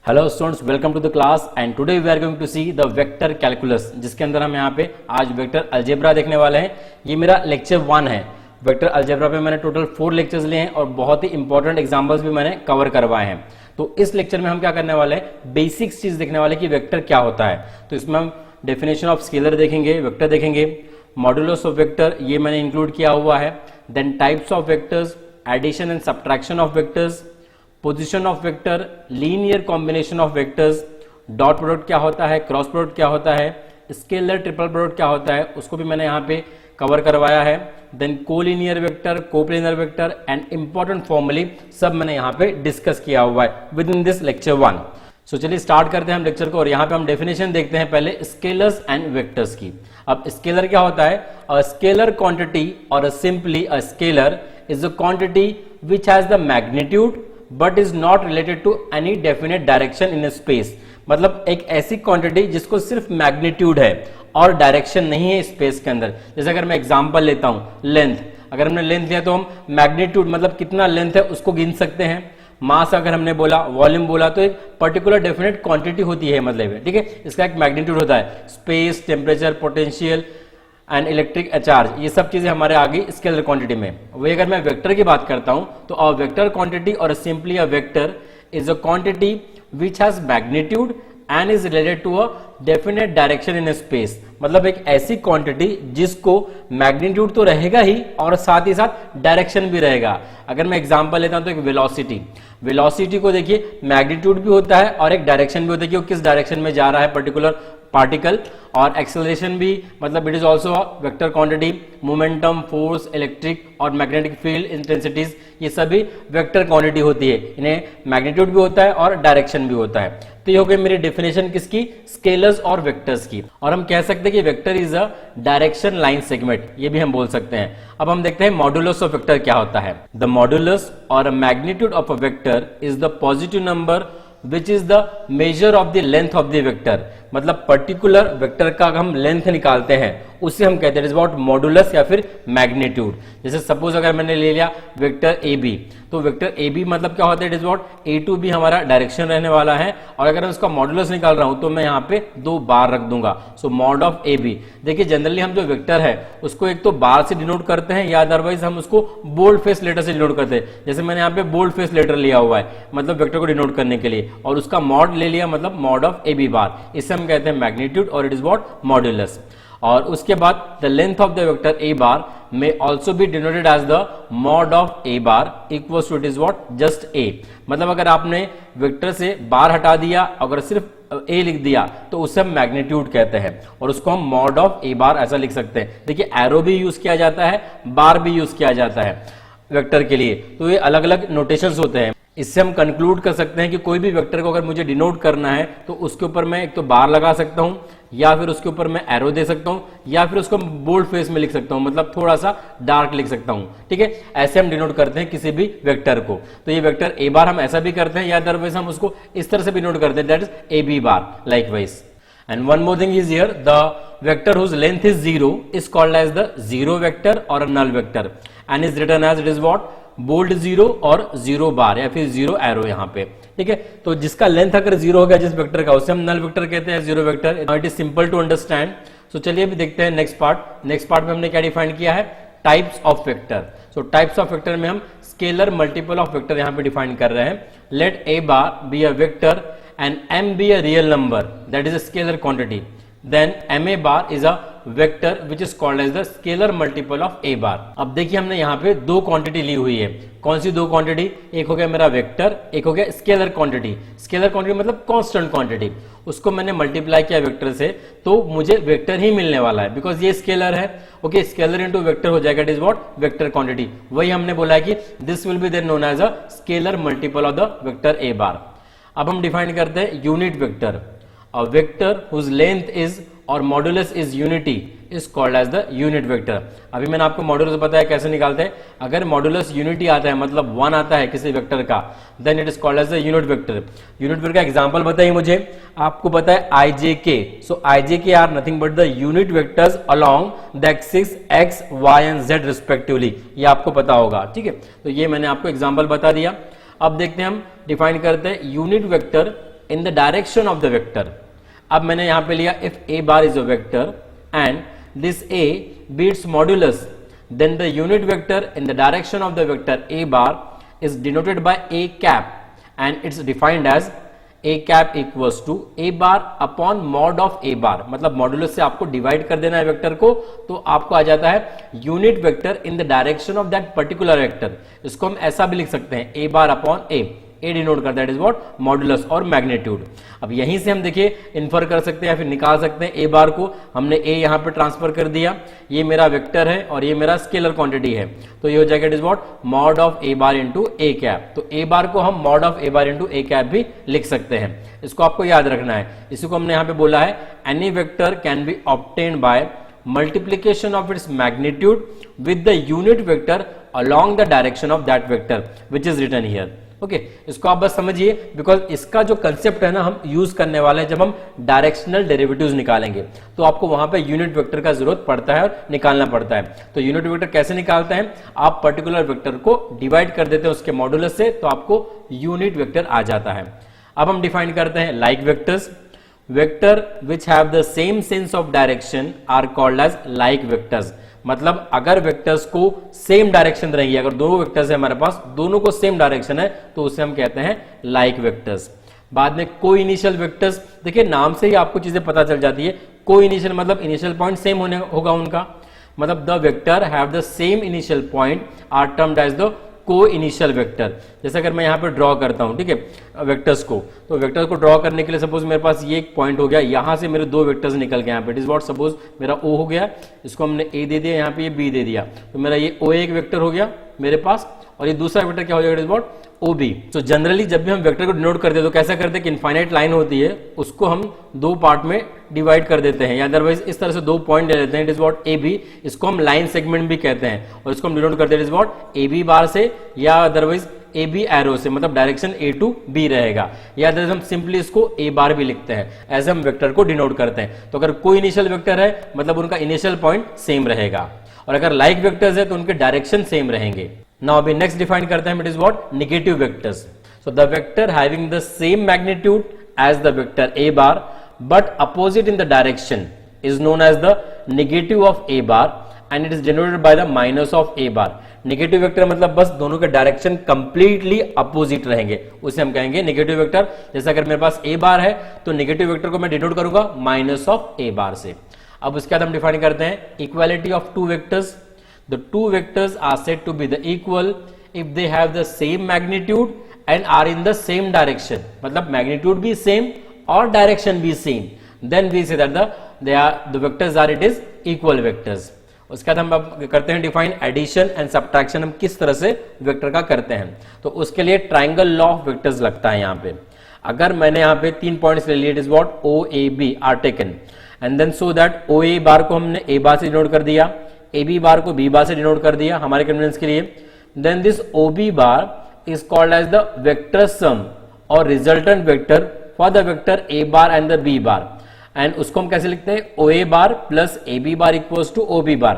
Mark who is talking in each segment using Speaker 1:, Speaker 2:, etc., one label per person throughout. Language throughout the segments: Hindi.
Speaker 1: Hello students, welcome to the class and today we are going to see the vector calculus, जिसके अंदर हम यहाँ पे आज वेक्टर अलजेब्रा देखने वाले हैं। ये मेरा लेक्चर 1 है। वेक्टर अलजेब्रा पे मैंने टोटल 4 लेक्चर्स लिए हैं और बहुत ही इंपॉर्टेंट एग्जांपल्स भी मैंने कवर करवाए हैं। तो इस लेक्चर में हम क्या करने वाले हैं, बेसिक्स चीज देखने वाले कि वेक्टर क्या होता है। तो इसमें हम डेफिनेशन ऑफ स्केलर देखेंगे, वेक्टर देखेंगे, मॉड्यूलस ऑफ वेक्टर ये मैंने इंक्लूड किया हुआ है, then types of vectors, addition and subtraction of vectors, position of vector, linear combination of vectors, dot product क्या होता है, क्रॉस प्रोडक्ट क्या होता है, स्केलर ट्रिपल प्रोडक्ट क्या होता है, उसको भी मैंने यहाँ पे कवर करवाया है। Then collinear vector, coplanar vector and important फॉर्मूले सब मैंने यहाँ पे डिस्कस किया हुआ है within this lecture 1। So चलिए स्टार्ट करते हैं हम लेक्चर को और यहाँ पे हम डेफिनेशन देखते हैं पहले स्केलर्स एंड वेक्टर्स की। अब स्केलर क्या होता है, अ स्केलर क्वांटिटी और simply a scalar is a quantity which has the magnitude but is not related to any definite direction in space. मतलब एक ऐसी क्वांटिटी जिसको सिर्फ मैग्नीट्यूड है और डायरेक्शन नहीं है स्पेस के अंदर। जैसे अगर मैं एग्जांपल लेता हूं, लेंथ, अगर हमने लेंथ लिया तो हम मैग्नीट्यूड मतलब कितना लेंथ है उसको गिन सकते हैं। मास अगर हमने बोला, वॉल्यूम बोला, तो एक पर्टिकुलर डेफिनेट क्वांटिटी होती है, मतलब ठीक है, इसका एक मैग्नीट्यूड होता है। Space, temperature, potential and electric charge, ये सब चीजें हमारे आगे स्केलर क्वांटिटी में। वही अगर मैं वेक्टर की बात करता हूं तो अ वेक्टर क्वांटिटी और simply a vector is a quantity which has magnitude and is related to a definite direction in space. मतलब एक ऐसी क्वांटिटी जिसको मैग्नीट्यूड तो रहेगा ही और साथ ही साथ डायरेक्शन भी रहेगा। अगर मैं एग्जांपल लेता हूं तो एक वेलोसिटी, वेलोसिटी को देखिए मैग्नीट्यूड भी होता है और एक डायरेक्शन भी होता है कि वो किस डायरेक्शन में जा रहा है पर्टिकुलर पार्टिकल, और एक्सेलरेशन भी, मतलब it is also vector quantity. Momentum, force, electric और मैग्नेटिक फील्ड इंटेंसिटीज, ये सभी वेक्टर क्वांटिटी होती है। इन्हें मैग्नीट्यूड भी होता है और डायरेक्शन भी होता है। तो ये हो गई मेरी डेफिनेशन किसकी, स्केलर्स और वेक्टर्स की। और हम कह सकते हैं कि vector is a direction line segment, ये भी हम बोल सकते हैं। अब हम देखते हैं मॉड्यूलस ऑफ वेक्टर क्या होता है। द मॉड्यूलस और magnitude of a vector is the positive number which is the measure of the length of the vector. मतलब पर्टिकुलर वेक्टर का हम लेंथ निकालते हैं उसे हम कहते हैं इट इज अबाउट मॉड्यूलस या फिर मैग्नीट्यूड। जैसे सपोज अगर मैंने ले लिया वेक्टर ए बी, तो वेक्टर ए बी मतलब क्या होता है, it is about A to B हमारा डायरेक्शन रहने वाला है। और अगर मैं उसका मॉड्यूलस निकाल रहा हूं तो मैं यहाँ पे 2 बार रख दूंगा। सो मॉड ऑफ ए बी, देखिए जनरली हम जो वेक्टर है उसको एक तो बार से डिनोट करते हैं या अदरवाइज हम उसको बोल्ड फेस लेटर से डिनोट करते हैं। जैसे मैंने यहाँ पे बोल्ड फेस लेटर लिया हुआ है मतलब वेक्टर को डिनोट करने के लिए, और उसका मॉड ले लिया मतलब mod of A B bar, इससे हम कहते हैं मैग्नीट्यूड और इट इज व्हाट, मॉड्यूलस। और उसके बाद the length of the vector A bar may also be denoted as the mod of a bar equals to it is what, just a। मतलब अगर आपने वेक्टर से बार हटा दिया, अगर सिर्फ a लिख दिया तो उसे हम मैग्नीट्यूड कहते हैं और उसको हम मॉड ऑफ a बार ऐसा लिख सकते हैं। देखिए एरो भी यूज किया जाता है, बार भी यूज किया जाता है वेक्टर के लिए, तो ये अलग अलग नोटेशंस होते हैं। इससे हम कंक्लूड कर सकते हैं कि कोई भी वेक्टर को अगर मुझे डिनोट करना है तो उसके ऊपर मैं एक तो बार लगा सकता हूं, या फिर उसके ऊपर मैं एरो दे सकता हूं, या फिर उसको बोल्ड फेस में लिख सकता हूं, मतलब थोड़ा सा डार्क लिख सकता हूं। ठीक है, ऐसे हम डिनोट करते हैं किसी भी वेक्टर को। तो ये वेक्टर ए बार हम ऐसा भी करते हैं या अदरवाइज हम उसको इस तरह से भी डिनोट करते हैं, that is A B bar likewise. And one more thing is here, the vector whose length is 0 is called as the zero vector और null vector and is written as it is what, bold 0 और 0 बार या फिर 0 एरो यहाँ पे। ठीक है, तो जिसका लेंथ अगर 0 हो गया जिस वेक्टर का, उसे हम नल वेक्टर कहते हैं, 0 vector. It is simple to understand. So चलिए अभी देखते हैं नेक्स्ट पार्ट। नेक्स्ट पार्ट में हमने क्या डिफाइन किया है, types of vector. So types of vector में हम स्केलर मल्टीपल ऑफ वेक्टर यहाँ पे डिफाइन कर रहे हैं। Let A bar be a vector and M be a real number, that is a scalar quantity, then ma bar is a vector which is called as the scalar multiple of a bar। अब देखिए हमने यहाँ पे 2 क्वांटिटी ली हुई है। कौन सी 2 क्वांटिटी, एक हो गया मेरा वेक्टर, एक हो गया स्केलर क्वांटिटी। स्केलर क्वांटिटी मतलब कांस्टेंट क्वांटिटी, उसको मैंने मल्टीप्लाई किया वेक्टर से तो मुझे वेक्टर ही मिलने वाला है बिकॉज ये स्केलर है। ओके, स्केलर इनटू वेक्टर हो जाएगा, it is what, vector quantity. वही हमने बोला है कि this will be then known as a scalar multiple of the vector A bar. अब हम डिफाइन करते हैं unit vector. A vector whose length is or modulus is unity is called as the unit vector। अभी मैंने आपको मॉडुलस बताया कैसे निकालते हैं। अगर मॉडुलस यूनिटी आता है मतलब 1 आता है किसी वेक्टर का, then it is called as the unit vector. Unit vector का एग्जांपल बताइए मुझे। आपको पता है ijk, so ijk are nothing but the unit vectors along the axis x, y and z respectively, ये आपको पता होगा। ठीक है, तो ये मैंने आपको एग्जांपल बता दिया। अब देखते हैं हम डिफाइन करते हैं unit vector in the direction of the vector. अब मैंने यहां पे लिया if A bar is a vector and this A beats modulus, then the unit vector in the direction of the vector a bar is denoted by a cap and it's defined as a cap equals to a bar upon mod of a bar। मतलब मॉड्यूलस से आपको डिवाइड कर देना है वेक्टर को, तो आपको आ जाता है unit vector in the direction of that particular vector. इसको हम ऐसा भी लिख सकते हैं a bar upon a, A denote करता है, इट इज व्हाट, मॉड्यूलस और मैग्नीट्यूड। अब यहीं से हम देखिए इन्फर कर सकते हैं या फिर निकाल सकते हैं ए बार को। हमने ए यहां पे ट्रांसफर कर दिया, ये मेरा वेक्टर है और ये मेरा स्केलर क्वांटिटी है, तो ये हो जाएगा it is what, mod of A bar into A cap. तो ए बार को हम mod of A bar into A cap भी लिख सकते हैं, इसको आपको याद रखना है। इसी को हमने यहां पे बोला है any vector can be obtained by multiplication of its magnitude with the unit vector along the direction of that vector which is written here। Okay, इसको आप बस समझिए, बिकॉज इसका जो कंसेप्ट है ना हम यूज करने वाले हैं जब हम डायरेक्शनल डेरिवेटिव्स निकालेंगे, तो आपको वहां पे यूनिट वेक्टर का जरूरत पड़ता है और निकालना पड़ता है। तो यूनिट वेक्टर कैसे निकालते हैं, आप पर्टिकुलर वेक्टर को डिवाइड कर देते हैं उसके मॉड्यूलस से, तो आपको यूनिट वेक्टर आ जाता है। अब हम डिफाइन करते हैं like vectors. Vector which have the same sense of direction are called as like vectors. मतलब अगर वेक्टर्स को सेम डायरेक्शन रहेंगी, अगर दो वेक्टर्स है हमारे पास, दोनों को सेम डायरेक्शन है, तो उसे हम कहते हैं लाइक वेक्टर्स। बाद में को इनिशियल वेक्टर्स, देखिए नाम से ही आपको चीजें पता चल जाती है। को इनिशियल मतलब इनिशियल पॉइंट सेम होने होगा उनका, मतलब the vector have the same initial point are termed as the coinitial vector. जैसे अगर मैं यहाँ पे ड्रॉ करता हूँ, ठीक है, वेक्टर्स को, तो वेक्टर्स को ड्रॉ करने के लिए सपोज मेरे पास ये एक पॉइंट हो गया, यहाँ से मेरे दो वेक्टर्स निकल गए यहाँ पे, इट इज व्हाट, सपोज मेरा ओ हो गया, इसको हमने ए दे दिया, यहाँ पे ये बी दे दिया, तो मेरा ये ओ एक वेक्टर हो गया मेरे पास, और ये दूसरा वेक्टर क्या हो जाएगा, it is what, O B. तो जनरली जब भी हम वेक्टर को डिनोट करते हैं तो कैसा करते हैं कि इनफाइनाइट लाइन होती है, उसको हम दो पार्ट में डिवाइड कर देते हैं, या अदरवाइज इस तरह से दो पॉइंट ले लेते हैं, it is what A B, इसको हम लाइन सेगमेंट भी कहते हैं, और इसको हम डिनोट करते हैं it is what A B bar से, या अदरवाइज ए बी एरो से, मतलब डायरेक्शन ए टू बी रहेगा, या अदरवाइज हम सिंपली इसको ए बार भी लिखते हैं, ऐसे हम वेक्टर को डिनोट करते हैं। तो अगर कोई इनिशियल वेक्टर है मतलब उनका इनिशियल पॉइंट सेम रहेगा, और अगर लाइक वेक्टर्स है तो उनके डायरेक्शन सेम रहेंगे। नाउ अभी नेक्स्ट डिफाइन करते हैं, it is what, negative vectors. So the vector having the same magnitude as the vector a bar but opposite in the direction is known as the negative of a bar and it is denoted by the minus of a bar। Negative vector मतलब बस दोनों के डायरेक्शन कंप्लीटली अपोजिट रहेंगे, उसे हम कहेंगे नेगेटिव वेक्टर। जैसे अगर मेरे पास a बार है तो नेगेटिव वेक्टर को मैं डिनोट करूंगा माइनस ऑफ a बार से। अब उसके बाद हम डिफाइन करते हैं equality of two vectors. The two vectors are said to be the equal if they have the same magnitude and are in the same direction, मतलब मैग्नीट्यूड भी सेम और डायरेक्शन भी same, then we say that the vectors are it is equal vectors। उसके बाद हम अब करते हैं डिफाइन एडिशन एंड सब्ट्रैक्शन, हम किस तरह से वेक्टर का करते हैं। तो उसके लिए ट्राइंगल लॉ ऑफ वेक्टर्स लगता है यहाँ पे। अगर मैंने यहाँ पे 3 पॉइंट्स ले लिए, it is what O A B are taken and then so that O A bar को हमने ए बार से डिनोट कर दिया, ए बी बार को बी बार से डिनोट कर दिया हमारे कन्वीनियंस के लिए, then this O B bar is called as the vector sum or resultant vector for the vector a bar and the b bar, and उसको हम कैसे लिखते हैं, o a bar plus a b bar equals to o b bar।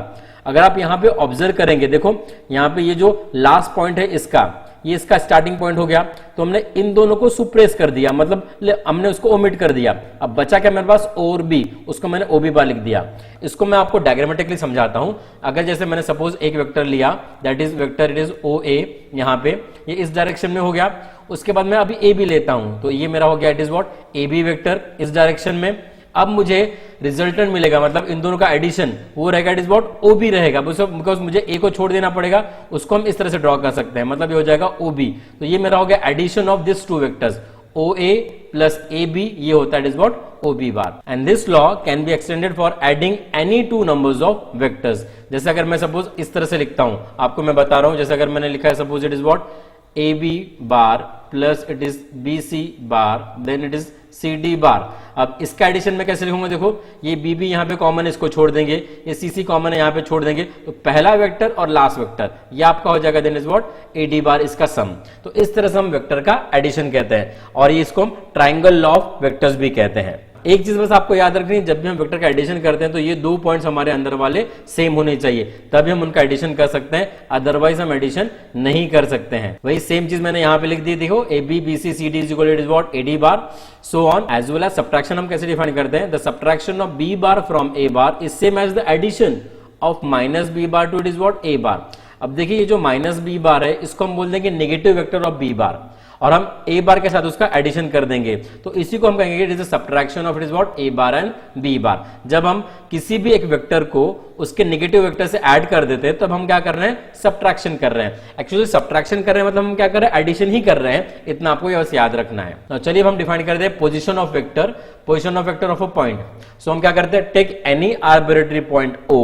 Speaker 1: अगर आप यहाँ पे ऑब्जर्व करेंगे, देखो यहाँ पे ये जो लास्ट पॉइंट है इसका, ये इसका स्टार्टिंग पॉइंट हो गया, तो हमने इन दोनों को सुप्रेस कर दिया, मतलब हमने उसको ओमिट कर दिया। अब बचा क्या मेरे पास, ओ और बी, उसको मैंने ओ बी बार लिख दिया। इसको मैं आपको डायग्रामेटिकली समझाता हूं। अगर जैसे मैंने सपोज एक वेक्टर लिया, that is vector it is O A, यहाँ पे ये इस डायरेक्शन में हो गया, उसके बाद मैं अभी ए बी लेता हूं, तो ये मेरा हो गया it is what A B vector इस डायरेक्शन में। अब मुझे रिजल्टेंट मिलेगा, मतलब इन दोनों का एडिशन वो रहेगा, it is what O B रहेगा, बिकॉज मुझे ए को छोड़ देना पड़ेगा, उसको हम इस तरह से ड्रॉ कर सकते हैं, मतलब ये हो जाएगा ओ बी। तो ये मेरा हो गया addition of this two vectors, O A plus A B, ये होता है it is what O B bar. And this law can be extended for adding any two numbers of vectors. जैसे अगर मैं सपोज इस तरह से लिखता हूं, आपको मैं बता रहा हूं, जैसे अगर मैंने लिखा है suppose it is what A B bar plus it is B C bar then it is C D bar. अब इसका एडिशन में कैसे लिखूंगा, देखो ये बी बी यहाँ पे कॉमन है, इसको छोड़ देंगे, ये सी सी कॉमन है यहाँ पे छोड़ देंगे, तो पहला वेक्टर और लास्ट वेक्टर ये आपका हो जाएगा then is what A D bar, इसका सम। तो इस तरह से हम वेक्टर का एडिशन कहते हैं, और ये इसको हम ट्राइंगल लॉ ऑफ वेक्टर्स भी कहते हैं। एक चीज बस आपको याद रखनी है, जब भी हम वेक्टर का एडिशन करते हैं तो ये 2 पॉइंट्स हमारे अंदर वाले सेम होने चाहिए, तभी हम उनका एडिशन कर सकते हैं, अदरवाइज हम एडिशन नहीं कर सकते हैं। वही सेम चीज मैंने यहाँ पे लिख दी, देखो A B B C C D is equal to what A D bar so on as well as subtraction हम कैसे डिफाइन करते हैं, the subtraction of B bar from A bar is same as the addition of minus B bar to it is what A bar. अब देखिए ये जो माइनस बी बार है इसको हम बोल देंगे negative vector of B bar और हम ए बार के साथ उसका एडिशन कर देंगे, तो इसी को हम कहेंगे it is a subtraction of it is what A bar and B bar. जब हम किसी भी एक वेक्टर को उसके नेगेटिव वेक्टर से ऐड कर देते हैं तब हम क्या कर रहे हैं, सब्ट्रैक्शन कर रहे हैं। एक्चुअली सब्ट्रैक्शन कर रहे हैं मतलब हम क्या कर रहे हैं, एडिशन ही कर रहे हैं, इतना आपको बस याद रखना है। तो चलिए हम डिफाइन करते हैं position of vector, position of vector of a point. So हम क्या करते हैं, take any arbitrary point O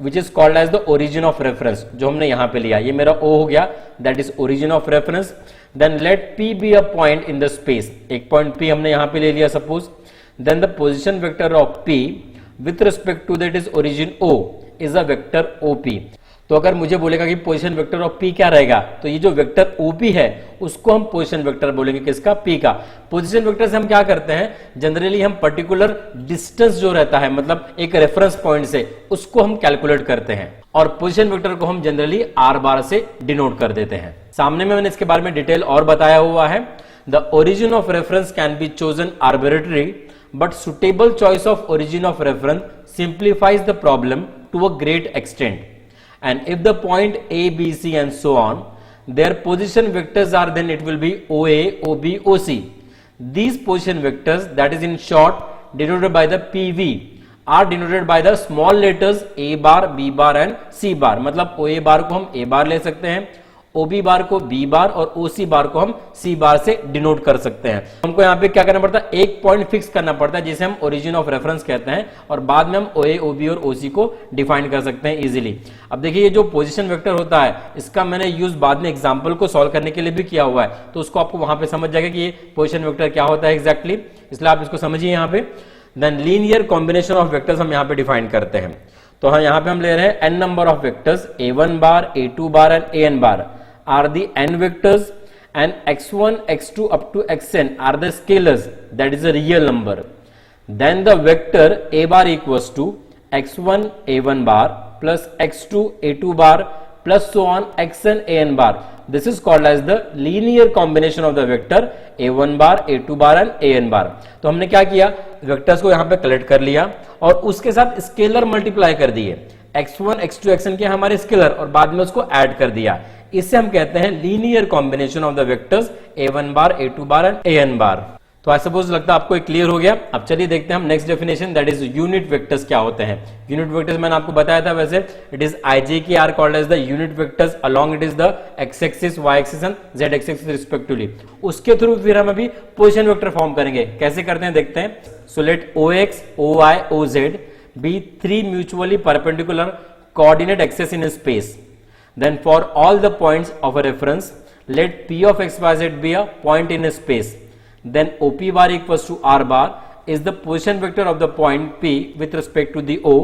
Speaker 1: which is called as the origin of reference, जो हमने यहां पे लिया, ये मेरा O हो गया, that is origin of reference। then let P be a point in the space, एक पॉइंट P हमने यहां पे ले लिया suppose, then the position vector of P with respect to that is origin O is a vector OP। तो अगर मुझे बोलेगा कि पोजीशन वेक्टर ऑफ P क्या रहेगा, तो ये जो वेक्टर OP है उसको हम पोजीशन वेक्टर बोलेंगे, किसका, P का। पोजीशन वेक्टर से हम क्या करते हैं, जनरली हम पर्टिकुलर डिस्टेंस जो रहता है मतलब एक रेफरेंस पॉइंट से उसको हम कैलकुलेट करते हैं और पोजीशन वेक्टर को हम जनरली R बार से डिनोट कर देते हैं। सामने में मैंने इसके बारे में डिटेल और बताया हुआ है। The origin of reference can be chosen arbitrary but suitable choice of origin of reference simplifies the problem to a great extent. And if the point A, B, C and so on, their position vectors are, then it will be OA, OB, OC. These position vectors, that is in short denoted by the PV, are denoted by the small letters A bar, B bar and C bar। मतलब OA बार को हम A बार ले सकते हैं, OB बार को B बार और OC बार को हम C बार से डिनोट कर सकते हैं। हमको यहाँ पे क्या करना पड़ता है, एक पॉइंट फिक्स करना पड़ता है जिसे हम ओरिजिन ऑफ रेफरेंस कहते हैं और बाद में हम OA, OB और OC को डिफाइन कर सकते हैं इजीली। अब देखिए ये जो पोजीशन वेक्टर होता है इसका मैंने यूज बाद में एग्जाम्पल को सॉल्व करने के लिए भी किया हुआ है, तो उसको आपको वहां पे समझ जाएगा कि ये पोजीशन वेक्टर क्या होता है एग्जैक्टली, इसलिए आप इसको समझिए यहाँ पे। Then linear combination of vectors हम यहाँ पे डिफाइन करते हैं, तो हाँ यहाँ पे हम ले रहे हैं n number of vectors A1 bar, A2 bar and AN bar are the n vectors and x1 x2 up to xn are the scalars, that is a real number. Then the vector a bar equals to x1 a1 bar plus x2 a2 bar plus so on xn an bar. This is called as the linear combination of the vector a1 bar, a2 bar and an bar। तो हमने क्या किया, वेक्टर्स को यहाँ पे कलेक्ट कर लिया और उसके साथ स्केलर मल्टीप्लाई कर दिए, x1 x2 xn के हमारे स्केलर और बाद में उसको ऐड कर दिया, इससे हम कहते हैं linear combination of the vectors a1 bar, a2 bar and an बार। तो आई सपोज लगता है आपको क्लियर हो गया। अब चलिए देखते हैं हम next definition, that is unit vectors क्या होते हैं। यूनिट वेक्टर्स मैंने आपको बताया था, वैसे it is ijk are called as the unit vectors along it is the x axis, y axis and z axis respectively. उसके थ्रू फिर हम अभी पोजीशन वेक्टर फॉर्म करेंगे, कैसे करते हैं देखते हैं। So let ox, oy, oz be 3 mutually perpendicular coordinate axes in space। Then for all the points of a reference, let P of xyz be a point in a space. Then OP bar equals to R bar is the position vector of the point P with respect to the O,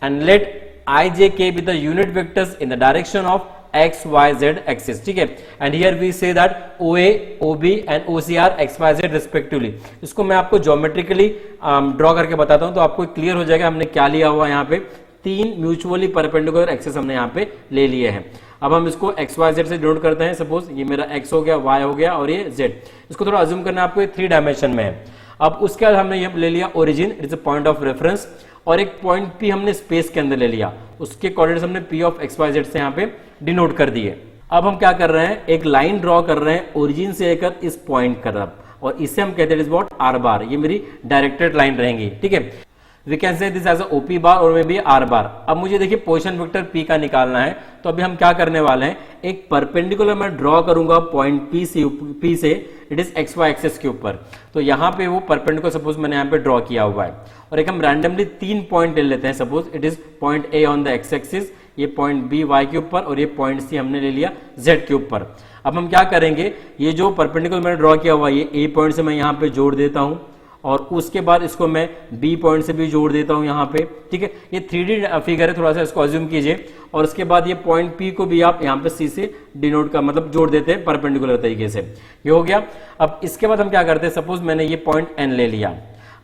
Speaker 1: and let IJK be the unit vectors in the direction of x, y, z axis। ठीक है, and here we say that OA, OB and OC are x, y, z respectively। इसको मैं आपको ज्योमेट्रिकली ड्रॉ करके बताता हूं तो आपको क्लियर हो जाएगा हमने क्या लिया हुआ यहाँ पे। 3 म्यूचुअली परपेंडिकुलर एक्सेस हमने यहाँ पे ले लिए हैं। अब हम इसको एक्स वाई जेड से डिनोट करते हैं, सपोज ये मेरा एक्स हो गया, वाई हो गया और ये जेड। इसको थोड़ा अज्यूम करना है आपको, 3 डायमेंशन में है। अब उसके बाद हमने ये ले लिया origin, it is a point of reference, और एक पॉइंट पी हमने स्पेस के अंदर ले लिया, उसके कोऑर्डिनेट्स हमने P of X Y Z से यहाँ पे डिनोट कर दिए। अब हम क्या कर रहे हैं, एक लाइन ड्रॉ कर रहे हैं ओरिजिन से लेकर इस पॉइंट की तरफ, और इसे हम कहते हैं it is what R bar. ये मेरी डायरेक्टेड लाइन रहेंगी, ठीक है। We can say this as a OP bar और मे बी आर बार। अब मुझे देखिए पोजीशन वेक्टर पी का निकालना है, तो अभी हम क्या करने वाले हैं, एक परपेंडिकुलर मैं ड्रॉ करूंगा पॉइंट पी से it is X Y axis के ऊपर। तो यहाँ पे वो परपेंडिकुलर सपोज मैंने यहाँ पे ड्रॉ किया हुआ है, और एक हम रैंडमली 3 पॉइंट ले लेते हैं। Suppose it is point A on the x axis, ये पॉइंट बी वाई के ऊपर, और ये पॉइंट सी हमने ले लिया जेड के ऊपर। अब हम क्या करेंगे, ये जो परपेंडिकुलर मैंने ड्रॉ किया हुआ है, ये ए पॉइंट से मैं यहाँ पे जोड़ देता हूँ, और उसके बाद इसको मैं बी पॉइंट से भी जोड़ देता हूं यहाँ पे, ठीक है। ये 3D फिगर है, थोड़ा सा इसको अज्यूम कीजिए। और उसके बाद ये पॉइंट पी को भी आप यहाँ पे सी से डिनोट का मतलब जोड़ देते हैं परपेंडिकुलर तरीके से, ये हो गया। अब इसके बाद हम क्या करते हैं, सपोज मैंने ये पॉइंट एन ले लिया,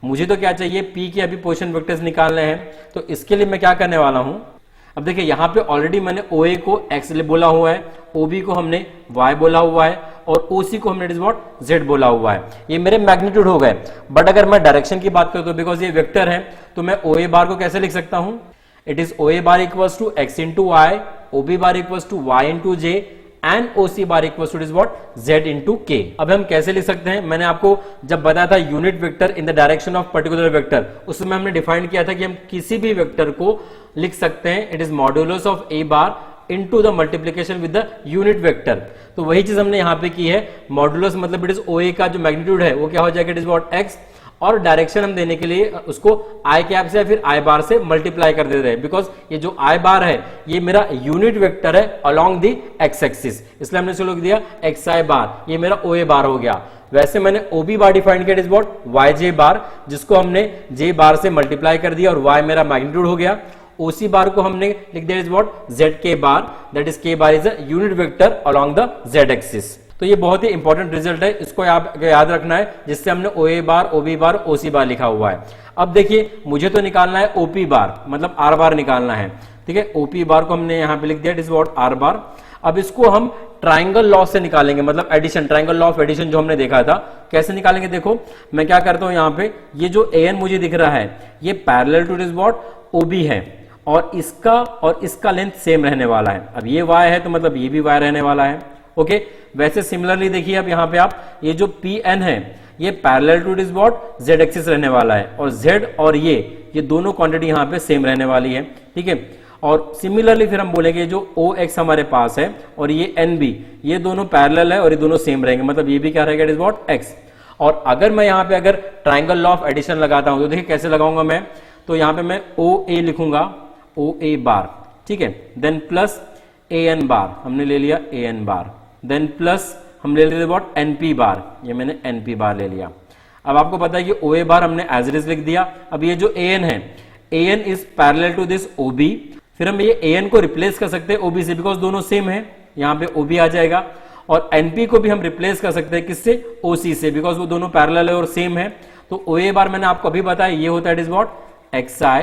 Speaker 1: मुझे तो क्या चाहिए, p के अभी पोजीशन वेक्टर्स निकालने हैं। तो इसके लिए मैं क्या करने वाला हूं, अब देखिए यहाँ पे ऑलरेडी मैंने OA को x बोला हुआ है, OB को हमने y बोला हुआ है और OC को हमने इट इज व्हाट z बोला हुआ है। ये मेरे मैग्नीट्यूड हो गए। बट अगर मैं डायरेक्शन की बात करूं तो बिकॉज ये वेक्टर है तो मैं OA बार को कैसे लिख सकता हूं, it is OA bar equals to x into Y, OB bar equals to y into J and OC bar equals to is what z into K. अब हम कैसे लिख सकते हैं, मैंने आपको जब बताया था unit vector in the direction of particular vector, उसमें हमने डिफाइन किया था कि हम किसी भी वेक्टर को लिख सकते हैं it is modulus of a bar into the multiplication with the unit vector. तो वही चीज हमने यहां पे की है, मॉड्यूलस मतलब इट इज OA का जो मैग्नीट्यूड है वो क्या हो जाएगा, इट इज व्हाट x, और डायरेक्शन हम देने के लिए उसको आई कैप से या फिर आई बार से मल्टीप्लाई कर देते हैं, बिकॉज ये जो आई बार है ये मेरा यूनिट वेक्टर है अलोंग दी एक्स एक्सिस, इसलिए हमने इसको लिख दिया एक्स आई बार, ये मेरा OA बार हो गया। वैसे मैंने OB बार डिफाइन किया, इट इज व्हाट वाई जे बार, जिसको हमने जे बार से मल्टीप्लाई कर दिया और y मेरा मैग्नीट्यूड हो गया। OC बार को हमने लिख दिया इज व्हाट जेड के बार, दैट इज के बार is a unit vector along the Z axis. तो ये बहुत ही इंपॉर्टेंट रिजल्ट है, इसको याद रखना है, जिससे हमने OA बार, OB बार, OC बार लिखा हुआ है। अब देखिए मुझे तो निकालना है OP बार, मतलब R बार निकालना है, ठीक है। OP बार को हमने यहाँ पे लिख दिया it is what R bar. अब इसको हम ट्राइंगल लॉ से निकालेंगे, मतलब addition, triangle law of addition जो हमने देखा था, कैसे निकालेंगे। देखो मैं क्या करता हूं, यहाँ पे ये जो AN मुझे दिख रहा है ये parallel to it is what OB है और इसका लेंथ सेम रहने वाला है। अब ये y है तो मतलब ये भी y रहने वाला है, ओके। वैसे सिमिलरली देखिए अब यहाँ पे आप ये जो PN है ये parallel to it is what z axis रहने वाला है और z और ये दोनों क्वांटिटी यहाँ पे सेम रहने वाली है, ठीक है। और सिमिलरली फिर हम बोलेंगे जो OX हमारे पास है और ये NB, ये दोनों पैरेलल है और ये दोनों सेम रहेंगे, मतलब ये भी क्या रहेगा, इट इज व्हाट x। और अगर मैं यहाँ पे अगर ट्राइंगल लॉ ऑफ एडिशन लगाता हूं तो देखिए कैसे लगाऊंगा मैं, तो यहाँ पे मैं OA लिखूंगा, OA बार, ठीक है, देन प्लस AN बार, हमने ले लिया AN बार, देन प्लस हम ले लेते व्हाट NP बार, ये मैंने NP बार ले लिया। अब आपको पता है कि OA बार हमने एज इट इज लिख दिया। अब ये जो AN है, AN is parallel to this OB, फिर हम ये AN को रिप्लेस कर सकते हैं OB से, बिकॉज दोनों सेम है, यहाँ पे OB आ जाएगा। और NP को भी हम रिप्लेस कर सकते हैं किससे, OC से, बिकॉज वो दोनों पैरेलल है और सेम है। तो OA बार मैंने आपको अभी बताया ये होता है it is what XI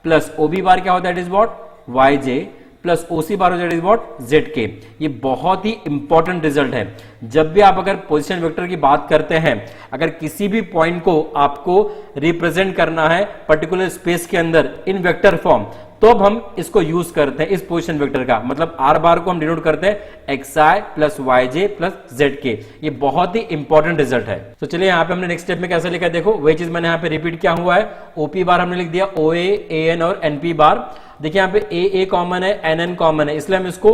Speaker 1: plus OB बार क्या होता है it is what YJ plus OC बार हो जाए इट इज व्हाट ZK। ये बहुत ही इंपॉर्टेंट रिजल्ट है। जब भी आप अगर पोजीशन वेक्टर की बात करते हैं, अगर किसी भी पॉइंट को आपको रिप्रेजेंट करना है पर्टिकुलर स्पेस के अंदर इन वेक्टर फॉर्म, तो अब हम इसको यूज करते हैं, इस पोजीशन वेक्टर का मतलब R बार को हम डिनोट करते हैं XI plus YJ plus ZK। ये बहुत ही इंपॉर्टेंट रिजल्ट है। तो चलिए यहाँ पे हमने नेक्स्ट स्टेप में कैसे लिखा है, देखो वही चीज मैंने यहाँ पे रिपीट किया हुआ है। OP बार हमने लिख दिया OA, AN और NP बार। देखिए यहाँ पे AA कॉमन है, NN कॉमन है, इसलिए हम इसको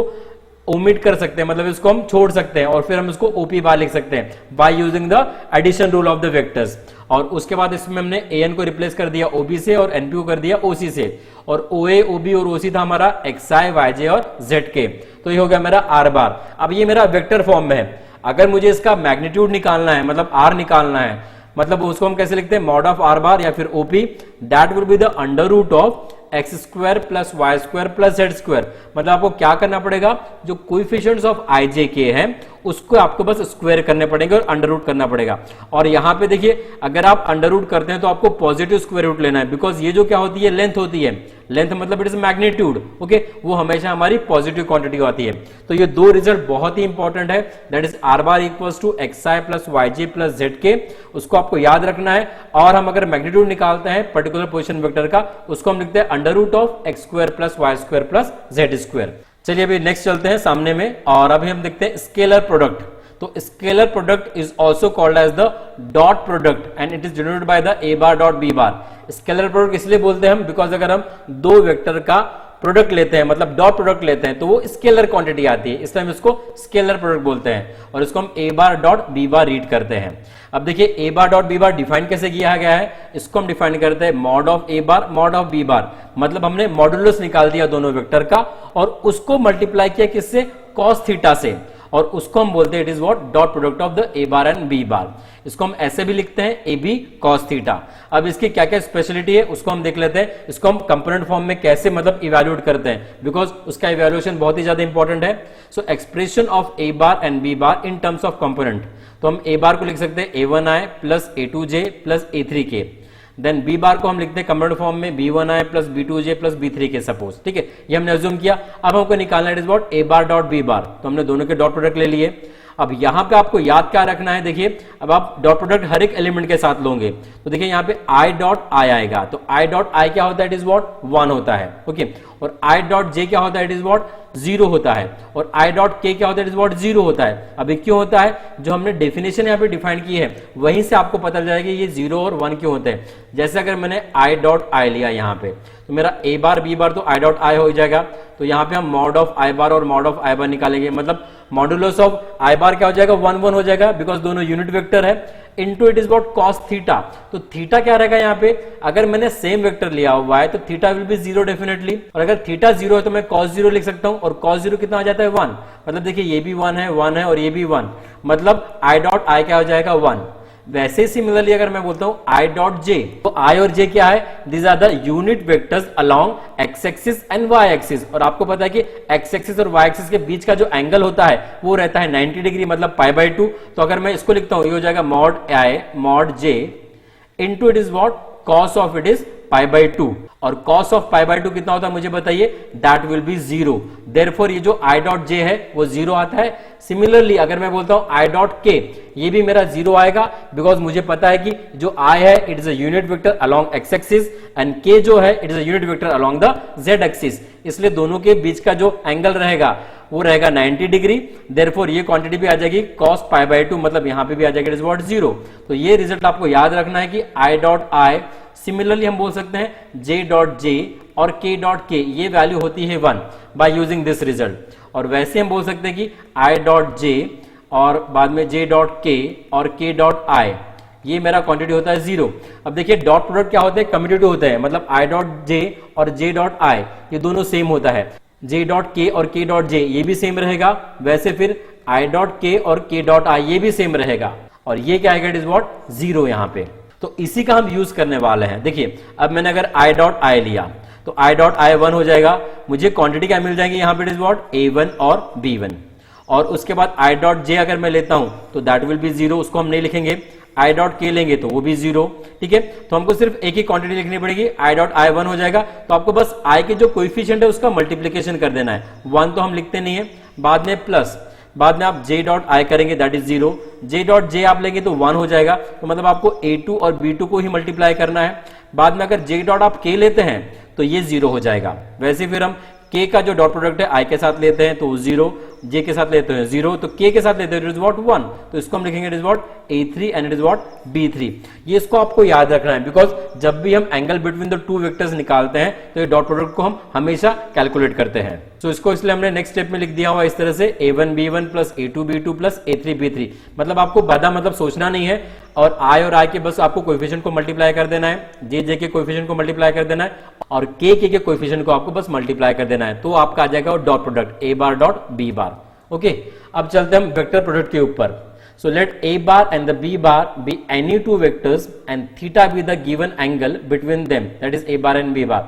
Speaker 1: ओमिट कर सकते हैं, मतलब इसको हम छोड़ सकते हैं और फिर हम इसको OP बार लिख सकते हैं by using the addition rule of the vectors. और उसके बाद इसमें हमने AN को रिप्लेस कर दिया OB से और NP को कर दिया OC से, और OA, OB और OC था हमारा XI, YJ और ZK। तो ये हो गया मेरा R बार। अब ये मेरा वेक्टर फॉर्म में है, अगर मुझे इसका मैग्नीट्यूड निकालना है, मतलब R निकालना है, मतलब उसको हम कैसे लिखते हैं, मॉड ऑफ R बार या फिर OP, that will be the under root of X square plus Y square plus Z square. मतलब आपको क्या करना पड़ेगा, जो कोएफिशिएंट्स ऑफ आई जे के हैं उसको आपको बस स्क्वायर करने पड़ेंगे और अंडर रूट करना पड़ेगा। और यहां पे देखिए अगर आप अंडर रूट करते हैं तो आपको पॉजिटिव स्क्वायर रूट लेना है, बिकॉज ये जो क्या होती है, लेंथ होती है, लेंथ मतलब इट इज मैग्नीट्यूड, ओके, वो हमेशा हमारी पॉजिटिव क्वांटिटी होती है। तो ये दो रिजल्ट बहुत ही इंपॉर्टेंट है, that is R bar equals to XI plus YJ plus Z K, उसको आपको याद रखना है। और हम अगर मैग्नीट्यूड निकालते हैं पर्टिकुलर पोजीशन वेक्टर का, उसको हम लिखते हैं under root of X square plus Y square plus Z square. चलिए अभी नेक्स्ट चलते हैं सामने में, और अभी हम देखते हैं स्केलर प्रोडक्ट। तो scalar product is also called as the dot product and it is denoted by the A bar dot B bar. Scalar product इसलिए बोलते हैं हम, बिकॉज अगर हम दो वेक्टर का प्रोडक्ट लेते हैं, मतलब डॉट प्रोडक्ट लेते हैं, तो वो स्केलर क्वांटिटी आती है, इसलिए हम इसको स्केलर प्रोडक्ट बोलते हैं, और इसको हम A bar dot B bar read करते हैं। अब देखिए A bar dot B bar define कैसे किया गया है, इसको हम डिफाइन करते हैं mod of A bar mod of B bar, मतलब हमने मॉडुलस निकाल दिया दोनों वेक्टर का और उसको मल्टीप्लाई किया किससे, कॉस थीटा से, और उसको हम बोलते हैं it is what dot product of the A bar and B bar. इसको हम ऐसे भी लिखते हैं ए बी कॉस थीटा। अब इसकी क्या क्या स्पेशलिटी है उसको हम देख लेते हैं, इसको हम कंपोनेंट फॉर्म में कैसे मतलब इवैल्यूएट करते हैं, बिकॉज उसका इवैल्यूएशन बहुत ही ज्यादा इंपॉर्टेंट है। So expression of A bar and B bar in terms of component, तो हम ए बार को लिख सकते हैं a1i plus a2j plus a3k, then B bar को हम लिखते हैं कंबाइंड फॉर्म में b1i plus b2j plus b3 के सपोज, ठीक है, ये हमने अज्यूम किया। अब हमको निकालना is what a bar dot b बार, तो हमने दोनों के डॉट प्रोडक्ट ले लिए। अब यहां पे आपको याद क्या रखना है, देखिए अब आप डॉट प्रोडक्ट हर एक एलिमेंट के साथ लोगे, तो देखिए यहां पे i डॉट i आएगा, तो i डॉट i क्या होता है, इट इज व्हाट 1 होता है, ओके, और i डॉट j क्या होता है, इट इज व्हाट 0 होता है, और i डॉट k क्या होता है, इट इज व्हाट 0 होता है। अब ये क्यों होता है, जो हमने डेफिनेशन यहाँ पे डिफाइन की है वहीं से आपको पता चल जाएगा ये 0 और 1 क्यों होते हैं। जैसे अगर मैंने i डॉट i लिया यहाँ पे, तो मेरा a बार b बार तो i डॉट i हो जाएगा, तो यहाँ पे हम मॉड ऑफ i बार और मॉड ऑफ i बार निकालेंगे, मतलब मॉडुलस ऑफ i बार क्या हो जाएगा 1 1 हो जाएगा, बिकॉज दोनों यूनिट वेक्टर है, into it is what cos theta. तो थीटा क्या रहेगा यहाँ पे, अगर मैंने सेम वेक्टर लिया हुआ है तो थीटा विल बी 0 डेफिनेटली, और अगर थीटा 0 है तो मैं cos 0 लिख सकता हूं, और cos 0 कितना आ जाता है 1, मतलब देखिए ये भी 1 है और ये भी 1, मतलब i डॉट i क्या हो जाएगा 1। वैसे सिमिलरली अगर मैं बोलता हूं i डॉट j, तो i और j क्या है, these are the unit vectors along x axis and y axis, और आपको पता है कि x एक्सिस और y एक्सिस के बीच का जो एंगल होता है वो रहता है 90 डिग्री, मतलब π/2। तो अगर मैं इसको लिखता हूं, ये हो जाएगा mod i mod j into it is what cos of it is π/2, और cos ऑफ π/2 कितना होता है मुझे बताइए, दैट विल बी 0, देयरफॉर ये जो i डॉट j है वो 0 आता है। सिमिलरली अगर मैं बोलता हूं i डॉट k, ये भी मेरा 0 आएगा, बिकॉज मुझे पता है कि जो i है it is a unit vector along x axis and k जो है it is a unit vector along the z axis, इसलिए दोनों के बीच का जो एंगल रहेगा वो रहेगा 90 डिग्री, देयरफॉर ये क्वांटिटी भी आ जाएगी cos π/2, मतलब यहां पे भी आ जाएगा इट इज व्हाट 0। तो ये रिजल्ट आपको याद रखना है कि i डॉट i, सिमिलरली हम बोल सकते हैं j डॉट j और k डॉट k, ये वैल्यू होती है 1 बाय यूजिंग दिस रिजल्ट, और वैसे हम बोल सकते हैं कि i डॉट j और बाद में j डॉट k और k डॉट i, ये मेरा क्वांटिटी होता है 0। अब देखिए डॉट प्रोडक्ट क्या होते हैं, कम्यूटेटिव होते हैं, मतलब i डॉट j और j डॉट i ये दोनों सेम होता है, j डॉट k और k डॉट j ये भी सेम रहेगा, वैसे फिर i डॉट k और k डॉट i ये भी सेम रहेगा, और ये क्या आएगा, इट इज व्हाट 0 यहां पे। तो इसी का हम यूज करने वाले हैं। देखिए अब मैंने अगर i डॉट i लिया तो i डॉट i 1 हो जाएगा, मुझे क्वांटिटी क्या मिल जाएगी यहाँ पे, इट इज व्हाट a1 और b1, और उसके बाद i डॉट j अगर मैं लेता हूं तो दैट विल बी 0, उसको हम नहीं लिखेंगे, i डॉट k लेंगे तो वो भी 0, ठीक है। तो हमको सिर्फ एक ही क्वांटिटी लिखनी पड़ेगी, i डॉट i 1 हो जाएगा, तो आपको बस i के जो कोएफिशिएंट है उसका मल्टीप्लिकेशन कर देना है, 1 तो हम लिखते नहीं है, बाद में प्लस, बाद में आप j डॉट i करेंगे that is 0, j dot j आप लेंगे तो 1 हो जाएगा, तो मतलब आपको a2 और b2 को ही मल्टीप्लाई करना है। बाद में अगर j डॉट आप k लेते हैं तो ये 0 हो जाएगा। वैसे फिर हम k का जो डॉट प्रोडक्ट है i के साथ लेते हैं तो 0, j के साथ लेते हैं 0, तो k के साथ लेते हैं इट इज व्हाट 1, तो इसको हम लिखेंगे it is what a3 and it is what b3। ये इसको आपको याद रखना है, बिकॉज जब भी हम angle between the two vectors निकालते हैं तो ये डॉट प्रोडक्ट को हम हमेशा कैलकुलेट करते हैं। तो इसको इसलिए हमने नेक्स्ट स्टेप में लिख दिया हुआ इस तरह से a1 b1 plus a2 b2 plus a3 b3, मतलब आपको ज्यादा मतलब सोचना नहीं है, और i और i के बस आपको कोएफिशिएंट को मल्टीप्लाई कर देना है, j के कोएफिशिएंट को मल्टीप्लाई कर देना है, और k के कोएफिशिएंट को आपको बस मल्टीप्लाई कर देना है, तो आपका आ जाएगा dot product a bar dot b bar. Okay, अब चलते हैं हम वेक्टर प्रोडक्ट के ऊपर। So let a bar and the b bar be any two vectors and theta be the given angle between them, that is a bar and b bar.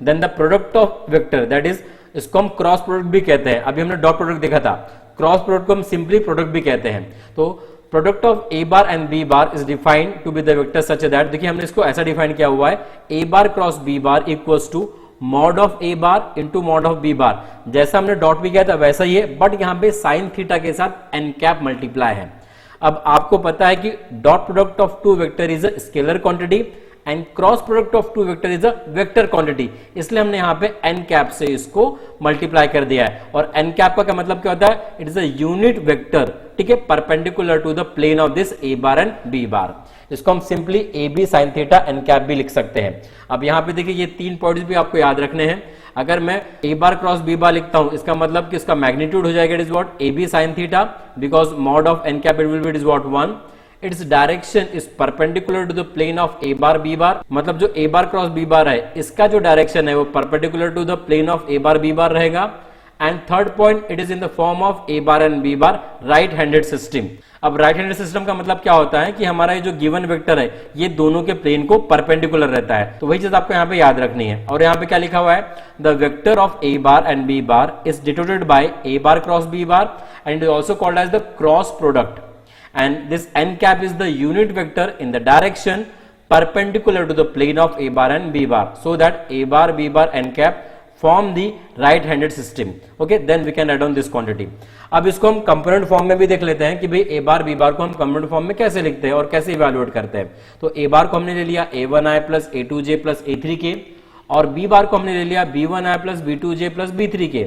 Speaker 1: Then the product of vector, that is इसको हम क्रॉस प्रोडक्ट भी कहते हैं, अभी हमने डॉट प्रोडक्ट देखा था, क्रॉस प्रोडक्ट को हम सिंपली प्रोडक्ट भी कहते हैं। तो product of a bar and b bar is defined to be the vector such that, देखिए हमने इसको ऐसा डिफाइन किया हुआ है, a bar cross b bar equals to mod of a bar into mod of b bar, जैसा हमने डॉट भी किया था वैसा ही है, बट यहाँ पे साइन थीटा के साथ n कैप मल्टीप्लाई है। अब आपको पता है कि dot product of two vector is a scalar quantity and cross product of two vector is a vector quantity, इसलिए हमने यहाँ पे n कैप से इसको मल्टीप्लाई कर दिया है। और n कैप का क्या मतलब क्या होता है, it is a unit vector, ठीक है, perpendicular to the plane of this a bar and b bar. इसको हम simply A B sine theta n cap भी लिख सकते हैं। अब यहाँ पे देखिए ये तीन पॉइंट्स भी आपको याद रखने हैं। अगर मैं a bar cross b bar लिखता हूं, इसका मतलब कि इसका मैग्नीट्यूड हो जाएगा it is what a b sine theta, because mod of n cap it will be it is what 1, its direction is perpendicular to the plane of a bar b bar, मतलब जो a bar cross b bar है इसका जो डायरेक्शन है वो perpendicular to the plane of a bar b बार रहेगा। And third point, it is in the form of a bar and b bar right handed system. अब राइट हैंडेड सिस्टम का मतलब क्या होता है कि हमारा ये जो गिवन वेक्टर है ये दोनों के प्लेन को परपेंडिकुलर रहता है, तो वही चीज आपको यहाँ पे याद रखनी है। और यहाँ पे क्या लिखा हुआ है, the vector of a bar and b bar is denoted by a bar cross b bar and is also called as the cross product, and this n cap is the unit vector in the direction perpendicular to the plane of a bar and b bar so that a bar, b bar, n cap form the right handed system. Okay, then we can write down this quantity. अब इसको हम कंपोनेंट फॉर्म में भी देख लेते हैं कि भाई ए बार बी बार को हम कंपोनेंट फॉर्म में कैसे लिखते हैं और कैसे इवैल्यूएट करते हैं. तो ए बार को हमने ले लिया a1i plus a2j plus a3k और बी बार को हमने ले लिया b1i plus b2j plus b3k.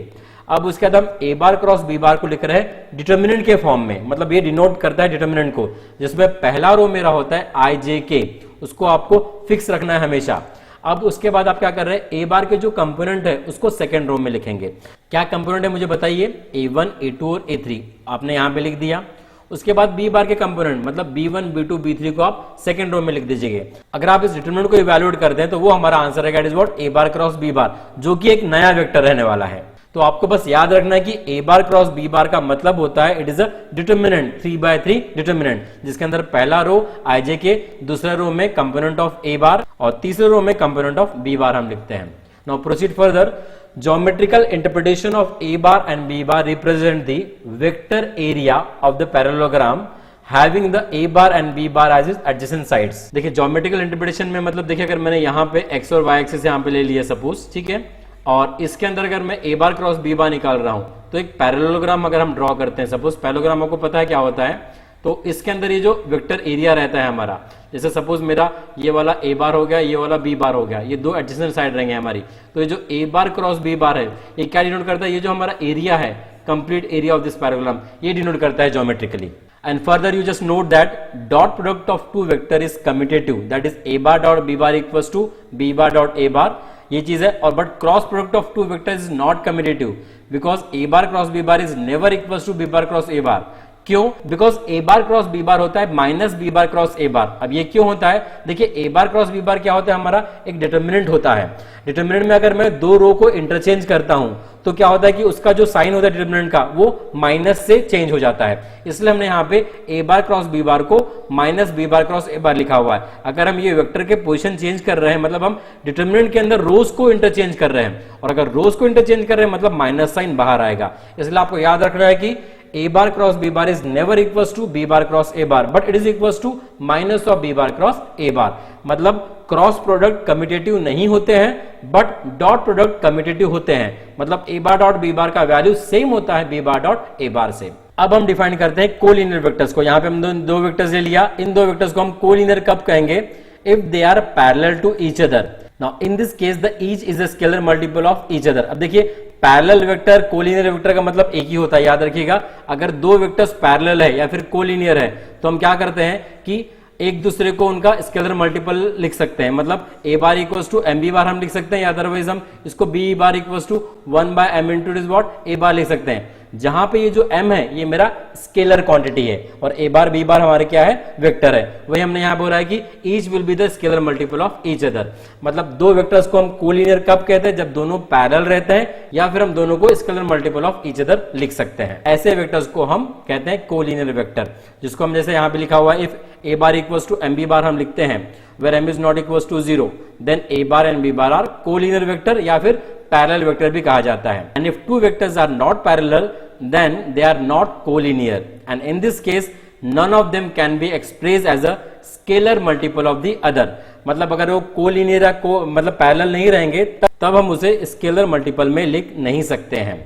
Speaker 1: अब उसके बाद हम A bar cross B bar को लिख रहे हैं डिटर्मिनेंट के फॉर्म में, मतलब ये डिनोट करता है डिटर्मिनेंट को, जिसमें पहला रो मेरा होता है आई जे के, उसको आपको फिक्स रखना है हमेशा. अब उसके बाद आप क्या कर रहे हैं, ए बार के जो कंपोनेंट है उसको सेकंड रो में लिखेंगे. क्या कंपोनेंट है मुझे बताइए, a1, a2 और a3 आपने यहां पे लिख दिया. उसके बाद बी बार के कंपोनेंट मतलब b1, b2, b3 को आप सेकंड रो में लिख दीजिए. अगर आप इस डिटरमिनेंट को इवैल्यूएट करते हैं तो वो हमारा आंसर है, it is what, A bar cross B bar, जो कि एक नया वेक्टर रहने वाला है. तो आपको बस याद रखना है कि ए बार क्रॉस बी बार का मतलब होता है it is a determinant, 3x3 determinant, जिसके अंदर पहला रो आई जे के, दूसरे रो में कंपोनेंट ऑफ ए बार और तीसरे रो में कंपोनेंट ऑफ बी बार हम लिखते हैं. Now proceed further. Geometrical interpretation of a bar and b bar represent the vector area of the parallelogram having the a bar and b bar as its adjacent sides. देखिए ज्योमेट्रिकल इंटरप्रिटेशन में मतलब देखिए अगर मैंने यहाँ पे x और y एक्सिस यहाँ पे ले लिया सपोज, ठीक है, और इसके अंदर अगर मैं a बार क्रॉस b बार निकाल रहा हूं तो एक पैरेललोग्राम अगर हम ड्रॉ करते हैं, सपोज पैरेललोग्राम आपको पता है क्या होता है, तो इसके अंदर ये जो वेक्टर एरिया रहता है हमारा, जैसे सपोज मेरा ये वाला ए बार हो गया, ये वाला बी बार हो गया, ये दो एडजेसेंट साइड रहेंगे हमारी, तो ये जो ए बार क्रॉस बी बार है ये क्या डिनोट करता है, ये जो हमारा एरिया है, complete area of this parallelogram, ये डिनोट करता है geometrically. And further you just note that dot product of two vector is commutative, that is A bar dot B bar equals to B bar dot A bar, ये चीज है. और but cross product of two vectors is not commutative because A bar cross B bar is never equals to B bar cross A bar. क्यों? Because A bar cross B bar होता है minus B bar cross A bar. अब ये क्यों होता है, देखिए ए बार क्रॉस बी बार क्या होता है, हमारा एक डिटर्मिनेंट होता है. डिटर्मिनेंट में अगर मैं दो रो को इंटरचेंज करता हूं तो क्या होता है कि उसका जो साइन होता है डिटर्मिनेंट का वो माइनस से चेंज हो जाता है. इसलिए हमने यहाँ पे ए बार क्रॉस बी बार को minus B bar cross A bar लिखा हुआ है. अगर हम ये वेक्टर के पोजीशन चेंज कर रहे हैं मतलब हम डिटर्मिनेंट के अंदर रोज को इंटरचेंज कर रहे हैं, और अगर रोज को इंटरचेंज कर रहे हैं मतलब माइनस साइन बाहर आएगा. इसलिए आपको याद रखना है कि a bar cross b bar is never equals to b bar cross a bar but it is equals to minus of b bar cross a bar. मतलब क्रॉस प्रोडक्ट कम्यूटेटिव नहीं होते हैं बट डॉट प्रोडक्ट कम्यूटेटिव होते हैं, मतलब a bar dot b bar का वैल्यू सेम होता है b bar dot a bar से. अब हम डिफाइन करते हैं कोलिनियर वेक्टर्स को. यहाँ पे हम दो वेक्टर्स ले लिया, इन दो वेक्टर्स को हम कोलिनियर कब कहेंगे, if they are parallel to each other. Now in this case the each is a scalar multiple of each other. अब देखिए पैरेलल वेक्टर कोलिनियर वेक्टर का मतलब एक ही होता है, याद रखिएगा. अगर दो वेक्टर्स पैरेलल है या फिर कोलिनियर है तो हम क्या करते हैं कि एक दूसरे को उनका स्केलर मल्टीपल लिख सकते हैं, मतलब A bar equals to M B bar हम लिख सकते हैं, या अदरवाइज हम इसको B bar equals to 1 by M into is what A bar लिख सकते हैं. जहां पे ये जो m है ये मेरा स्केलर क्वांटिटी है और a बार b बार हमारे क्या है, वेक्टर है. वही हमने यहां बोला है कि each will be the scalar multiple of each other. मतलब दो वेक्टर्स को हम कोलिनियर कब कहते हैं, जब दोनों पैरेलल रहते हैं या फिर हम दोनों को scalar multiple of each other लिख सकते हैं. ऐसे वेक्टर्स को हम कहते हैं कोलिनियर वेक्टर, जिसको हम जैसे यहां पे लिखा हुआ है if a bar equals to M B bar हम लिखते हैं where m is not equals to 0 then a bar and b bar are collinear vector या फिर parallel vector भी कहा जाता है. And if two vectors are not parallel then they are not collinear and in this case none of them can be expressed as a scalar multiple of the other. मतलब अगर वो कोलिनियर मतलब पैरेलल नहीं रहेंगे तब हम उसे स्केलर मल्टीपल में लिख नहीं सकते हैं.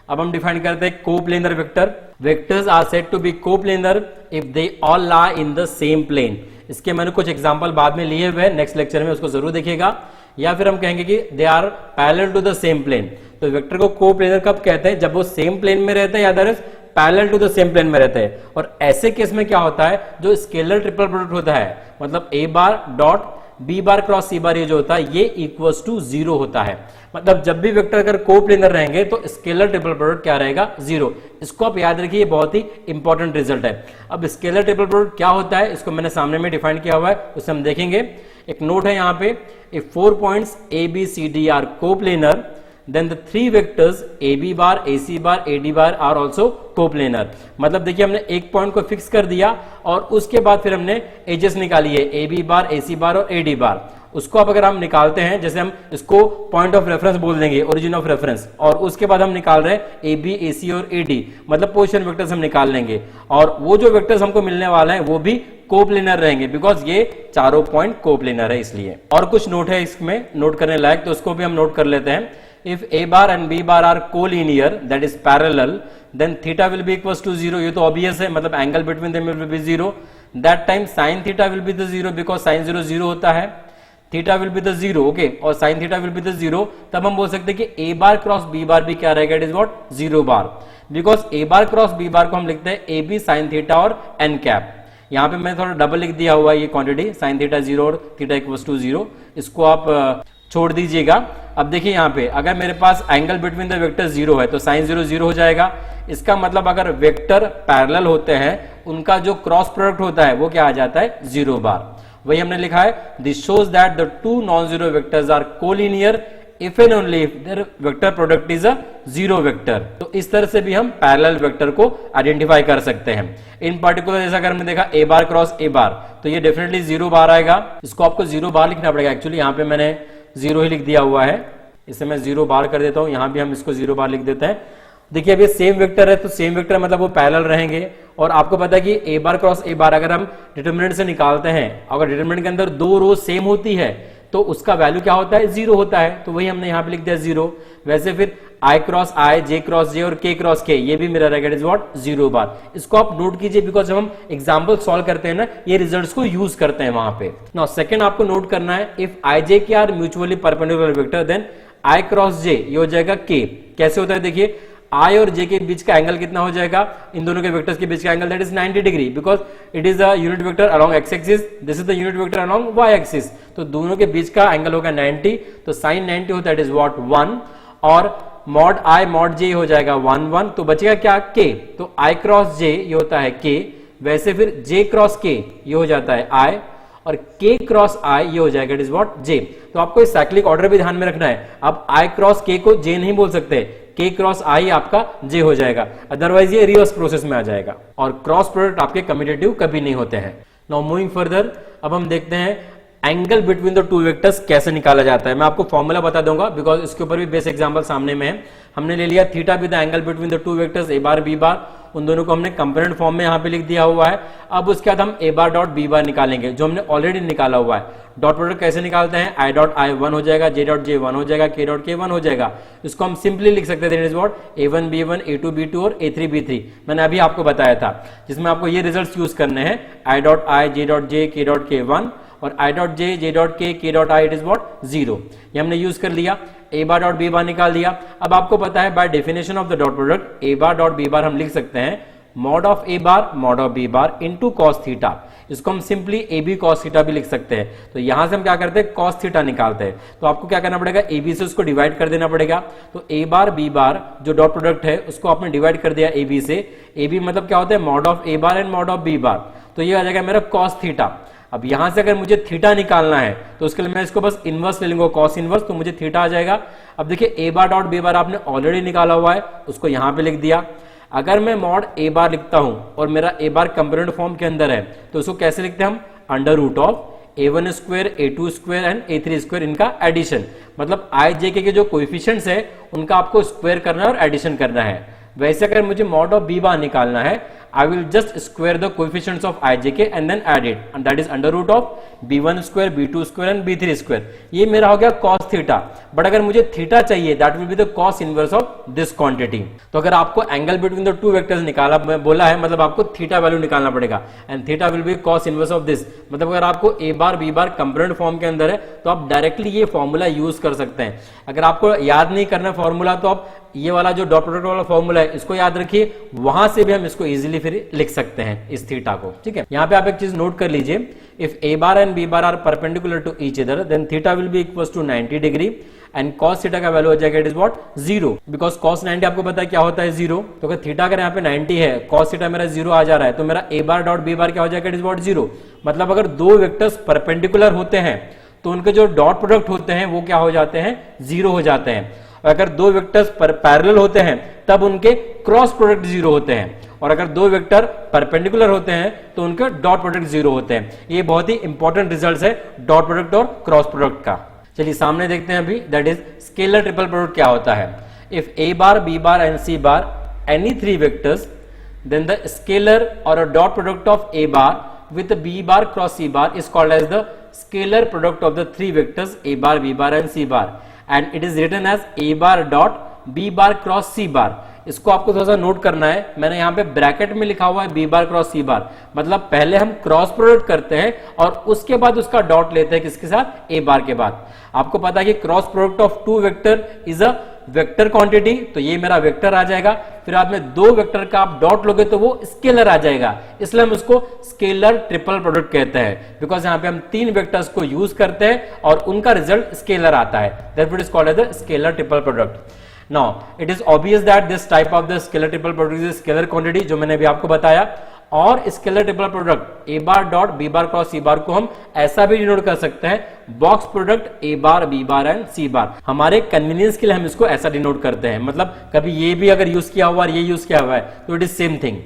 Speaker 1: अब हम डिफाइन करते हैं coplanar vector. Vectors are said to be coplanar if they all lie in the same plane. इसके मैंने कुछ एग्जांपल बाद में लिए हुए, नेक्स्ट लेक्चर में उसको जरूर देखिएगा. या फिर हम कहेंगे कि they are parallel to the same plane. तो वेक्टर को कोप्लेनर कब कहते हैं, जब वो सेम प्लेन में रहते हैं या otherwise parallel to the same plane में रहते हैं. और ऐसे केस में क्या होता है, जो स्केलर ट्रिपल प्रोडक्ट होता है मतलब A bar dot B bar cross C bar ये जो होता है ये इक्वल्स टू 0 होता है. मतलब जब भी वेक्टर अगर कोप्लेनर रहेंगे तो स्केलर ट्रिपल प्रोडक्ट क्या रहेगा, 0. इसको आप याद रखिए, बहुत ही इंपॉर्टेंट रिजल्ट है. अब स्केलर ट्रिपल प्रोडक्ट क्या होता है इसको मैंने सामने में डिफाइन किया हुआ है, उसे हम देखेंगे. एक नोट है यहाँ पे, if 4 points A B C D are coplanar then the three vectors AB bar, AC bar, AD bar are also coplanar. मतलब देखिए हमने एक पॉइंट को फिक्स कर दिया और उसके बाद फिर हमने एजेस निकाली है AB बार, AC बार और AD बार, उसको अब अगर हम निकालते हैं, जैसे हम इसको पॉइंट ऑफ रेफरेंस बोल देंगे, ओरिजिन ऑफ रेफरेंस, और उसके बाद हम निकाल रहे हैं ए बी, ए सी और ए डी, मतलब पोजीशन वेक्टर्स हम निकाल लेंगे, और वो जो वेक्टर्स हमको मिलने वाला है वो भी कोप्लेनर रहेंगे, बिकॉज ये चारों पॉइंट कोप्लेनर है इसलिए। और कुछ नोट है इसमें नोट करने लायक, तो उसको भी हम नोट कर लेते हैं। If a bar and b bar are collinear, that is parallel, then theta will be equals to 0. ये तो obvious है, मतलब angle between them will be 0. That time sin theta will be the 0 because sin 0 0 होता है, theta will be the 0, okay, और sin theta will be the 0, तब हम बोल सकते हैं कि a बार क्रॉस b बार भी क्या रहेगा, it is what 0 bar, because a bar cross b बार को हम लिखते हैं a b sin थीटा और n कैप। यहाँ पे मैं थोड़ा डबल लिख दिया हुआ है ये क्वांटिटी, sin थीटा 0 और थीटा इक्वल्स टू 0, इसको आप छोड़ दीजिएगा। अब देखिए यहाँ पे अगर मेरे पास एंगल बिटवीन द वेक्टर 0 है तो sin 0 0 हो जाएगा। इसका मतलब अगर वेक्टर पैरेलल होते हैं उनका जो क्रॉस प्रोडक्ट होता है वो क्या आ जाता है, 0 बार। वही हमने लिखा है, this shows that the two non zero vectors are collinear if and only if their vector product is a 0 vector. तो इस तरह से भी हम पैरेलल वेक्टर को आइडेंटिफाई कर सकते हैं। इन पर्टिकुलर जैसा अगर हमने देखा a बार क्रॉस a बार, तो ये डेफिनेटली 0 बार आएगा। इसको आपको 0 बार लिखना पड़ेगा, एक्चुअली यहाँ पे मैंने 0 ही लिख दिया हुआ है, इसे मैं 0 बार कर देता हूँ, यहाँ भी हम इसको 0 बार लिख देते हैं। देखिए अब ये सेम वेक्टर है, तो सेम वेक्टर मतलब वो पैरेलल रहेंगे, और आपको पता है कि a बार क्रॉस a बार अगर हम डिटरमिनेंट से निकालते हैं, अगर डिटरमिनेंट के अंदर दो रो सेम होती है तो उसका वैल्यू क्या होता है, 0 होता है, तो वही हमने यहाँ पे लिख दिया 0। वैसे फिर i cross i, j cross j और k क्रॉस k, ये भी मेरा रहेगा इट इज व्हाट 0 बार। इसको आप नोट कीजिए, बिकॉज जब हम एग्जांपल सॉल्व करते हैं ना, ये रिजल्ट्स को यूज करते हैं वहां पे। नाउ सेकंड आपको नोट करना है, if i j k are mutually perpendicular vector then i cross j ये हो जाएगा k। कैसे होता है देखिए, I और j के बीच का एंगल कितना हो जाएगा, इन दोनों के वेक्टर्स के बीच का angle that is 90 degree, because it is a unit vector along x axis, this is the unit vector along y axis, तो दोनों के बीच का एंगल होगा 90, तो sin 90 होता है इट इज व्हाट 1, और मॉड i मॉड j हो जाएगा 1 1, तो बचेगा क्या k, तो i क्रॉस j ये होता है k, वैसे फिर j क्रॉस k ये हो जाता है i, और k क्रॉस i ये हो जाएगा इट इज व्हाट j। तो आपको इस साइक्लिक ऑर्डर भी ध्यान में रखना है, आप i क्रॉस k को j नहीं बोल सकते, k क्रॉस i आपका j हो जाएगा, अदरवाइज ये रिवर्स प्रोसेस में आ जाएगा, और क्रॉस प्रोडक्ट आपके कम्यूटेटिव कभी नहीं होते हैं। नाउ मूविंग फर्दर, अब हम देखते हैं angle between the two vectors कैसे निकाला जाता है। मैं आपको फॉर्मूला बता दूंगा, बिकॉज इसके ऊपर भी बेस एग्जांपल सामने में है। हमने ले लिया theta with the angle between the two vectors a bar b बार, उन दोनों को हमने कंपोनेंट फॉर्म में यहाँ पे लिख दिया हुआ है। अब उसके बाद हम a बार डॉट b बार निकालेंगे, जो हमने ऑलरेडी निकाला हुआ है। डॉट प्रोडक्ट कैसे निकालते हैं, i डॉट i 1 हो जाएगा, j डॉट j 1 हो जाएगा, k डॉट k 1 हो जाएगा। इसको हम सिंपली लिख सकते थे, it is what a1 b1 a2 b2 और a3 b3, मैंने अभी आपको बताया था, जिसमें आपको ये रिजल्ट्स यूज करने हैं, i dot i j dot j k dot k 1 और i dot j j dot k k dot i it is what 0। ये हमने यूज कर लिया, a बार डॉट b बार निकाल दिया। अब आपको पता है by definition of the dot product a bar dot b बार हम लिख सकते हैं mod of a bar mod of b bar into cos theta. इसको हम सिंपली ab cos थीटा भी लिख सकते हैं। तो यहां से हम क्या करते हैं, cos थीटा निकालते हैं। तो आपको क्या करना पड़ेगा, ab से उसको डिवाइड कर देना पड़ेगा। तो a बार b बार जो डॉट प्रोडक्ट है उसको आपने डिवाइड कर दिया ab से। ab मतलब क्या होता है, mod of a bar and mod of b बार, तो ये आ जाएगा मेरा cos थीटा। अब यहां से अगर मुझे थीटा निकालना है तो उसके लिए मैं इसको बस इनवर्स ले लूंगा, cos इनवर्स, तो मुझे थीटा आ जाएगा। अब देखिए a बार डॉट b बार आपने ऑलरेडी निकाला हुआ है, उसको यहां पे लिख दिया। अगर मैं मॉड a बार लिखता हूं और मेरा a बार कंपोनेंट फॉर्म के अंदर है, तो उसको कैसे लिखते हैं हम, under root of a1 square a2 square and a3 square, इनका एडिशन, मतलब i j के जो कोएफिशिएंट्स है उनका आपको स्क्वायर करना है और एडिशन करना है। वैसे अगर मुझे मॉड ऑफ b बार निकालना है, I will just square the coefficients of ijk and then add it, and that is under root of b1 square, b2 square and b3 square। ये मेरा हो गया cos थीटा। बट अगर मुझे थीटा चाहिए, that will be the cos inverse of this quantity। तो अगर आपको angle between the two vectors निकाला बोला है, मतलब आपको थीटा वैल्यू निकालना पड़ेगा, and theta will B cos inverse of this. मतलब अगर आपको a bar b bar component form के अंदर है तो आप डायरेक्टली ये फॉर्मूला यूज कर सकते हैं। अगर आपको याद नहीं करना फॉर्मूला, तो आप ये वाला जो डॉट प्रोडक्ट वाला फॉर्मूला है इसको याद रखिए, वहां से भी हम इसको इजीली फिर लिख सकते हैं इस थीटा को। ठीक है, यहाँ पे आप एक चीज नोट कर लीजिए, if a bar and b bar are perpendicular to each other then theta will be equals to 90 degree and cos theta का वैल्यू हो जाएगा it is what 0, because cos 90 आपको पता है क्या होता है 0। तो अगर थीटा अगर यहाँ पे 90 है, cos थीटा मेरा 0 आ जा रहा है, तो मेरा a बार डॉट b बार क्या हो जाएगा इट इज व्हाट 0। मतलब अगर दो वेक्टर्स परपेंडिकुलर होते हैं तो उनके जो डॉट प्रोडक्ट होते हैं वो क्या हो जाते हैं, 0 हो जाते हैं। और अगर दो वेक्टर्स पैरेलल होते हैं तब उनके क्रॉस प्रोडक्ट 0 होते हैं, और अगर दो वेक्टर परपेंडिकुलर होते हैं तो उनके डॉट प्रोडक्ट 0 होते हैं। ये बहुत ही इंपॉर्टेंट रिजल्ट है डॉट प्रोडक्ट और क्रॉस प्रोडक्ट का। चलिए सामने देखते हैं अभी, that is scalar triple product क्या होता है। If A bar B bar and C bar any three vectors, then the scalar or a dot product of a bar with b bar cross c bar is called as the scalar product of the three vectors a bar, b bar and c bar, and it is written as a bar dot b bar cross c bar। इसको आपको थोड़ा सा नोट करना है, मैंने यहाँ पे ब्रैकेट में लिखा हुआ है b बार क्रॉस c बार, मतलब पहले हम क्रॉस प्रोडक्ट करते हैं और उसके बाद उसका डॉट लेते हैं किसके साथ, a बार के बाद। आपको पता है कि cross product of two vector is a vector quantity, तो ये मेरा वेक्टर आ जाएगा। फिर आप में दो वेक्टर का आप डॉट लोगे तो वो स्केलर आ जाएगा, इसलिए हम उसको स्केलर ट्रिपल प्रोडक्ट कहते हैं, बिकॉज यहाँ पे हम तीन वेक्टर्स को यूज करते हैं और उनका रिजल्ट स्केलर आता है, that is called as the scalar triple product. Now it is obvious that this type of the scalar triple product is scalar quantity, जो मैंने अभी आपको बताया। और scalar triple product A bar dot B bar cross C bar को हम ऐसा भी डिनोट कर सकते हैं, box product A bar B bar and C bar. हमारे कन्वीनियंस के लिए हम इसको ऐसा डिनोट करते हैं, मतलब कभी ये भी अगर यूज किया हुआ और ये यूज किया हुआ है तो it is same thing,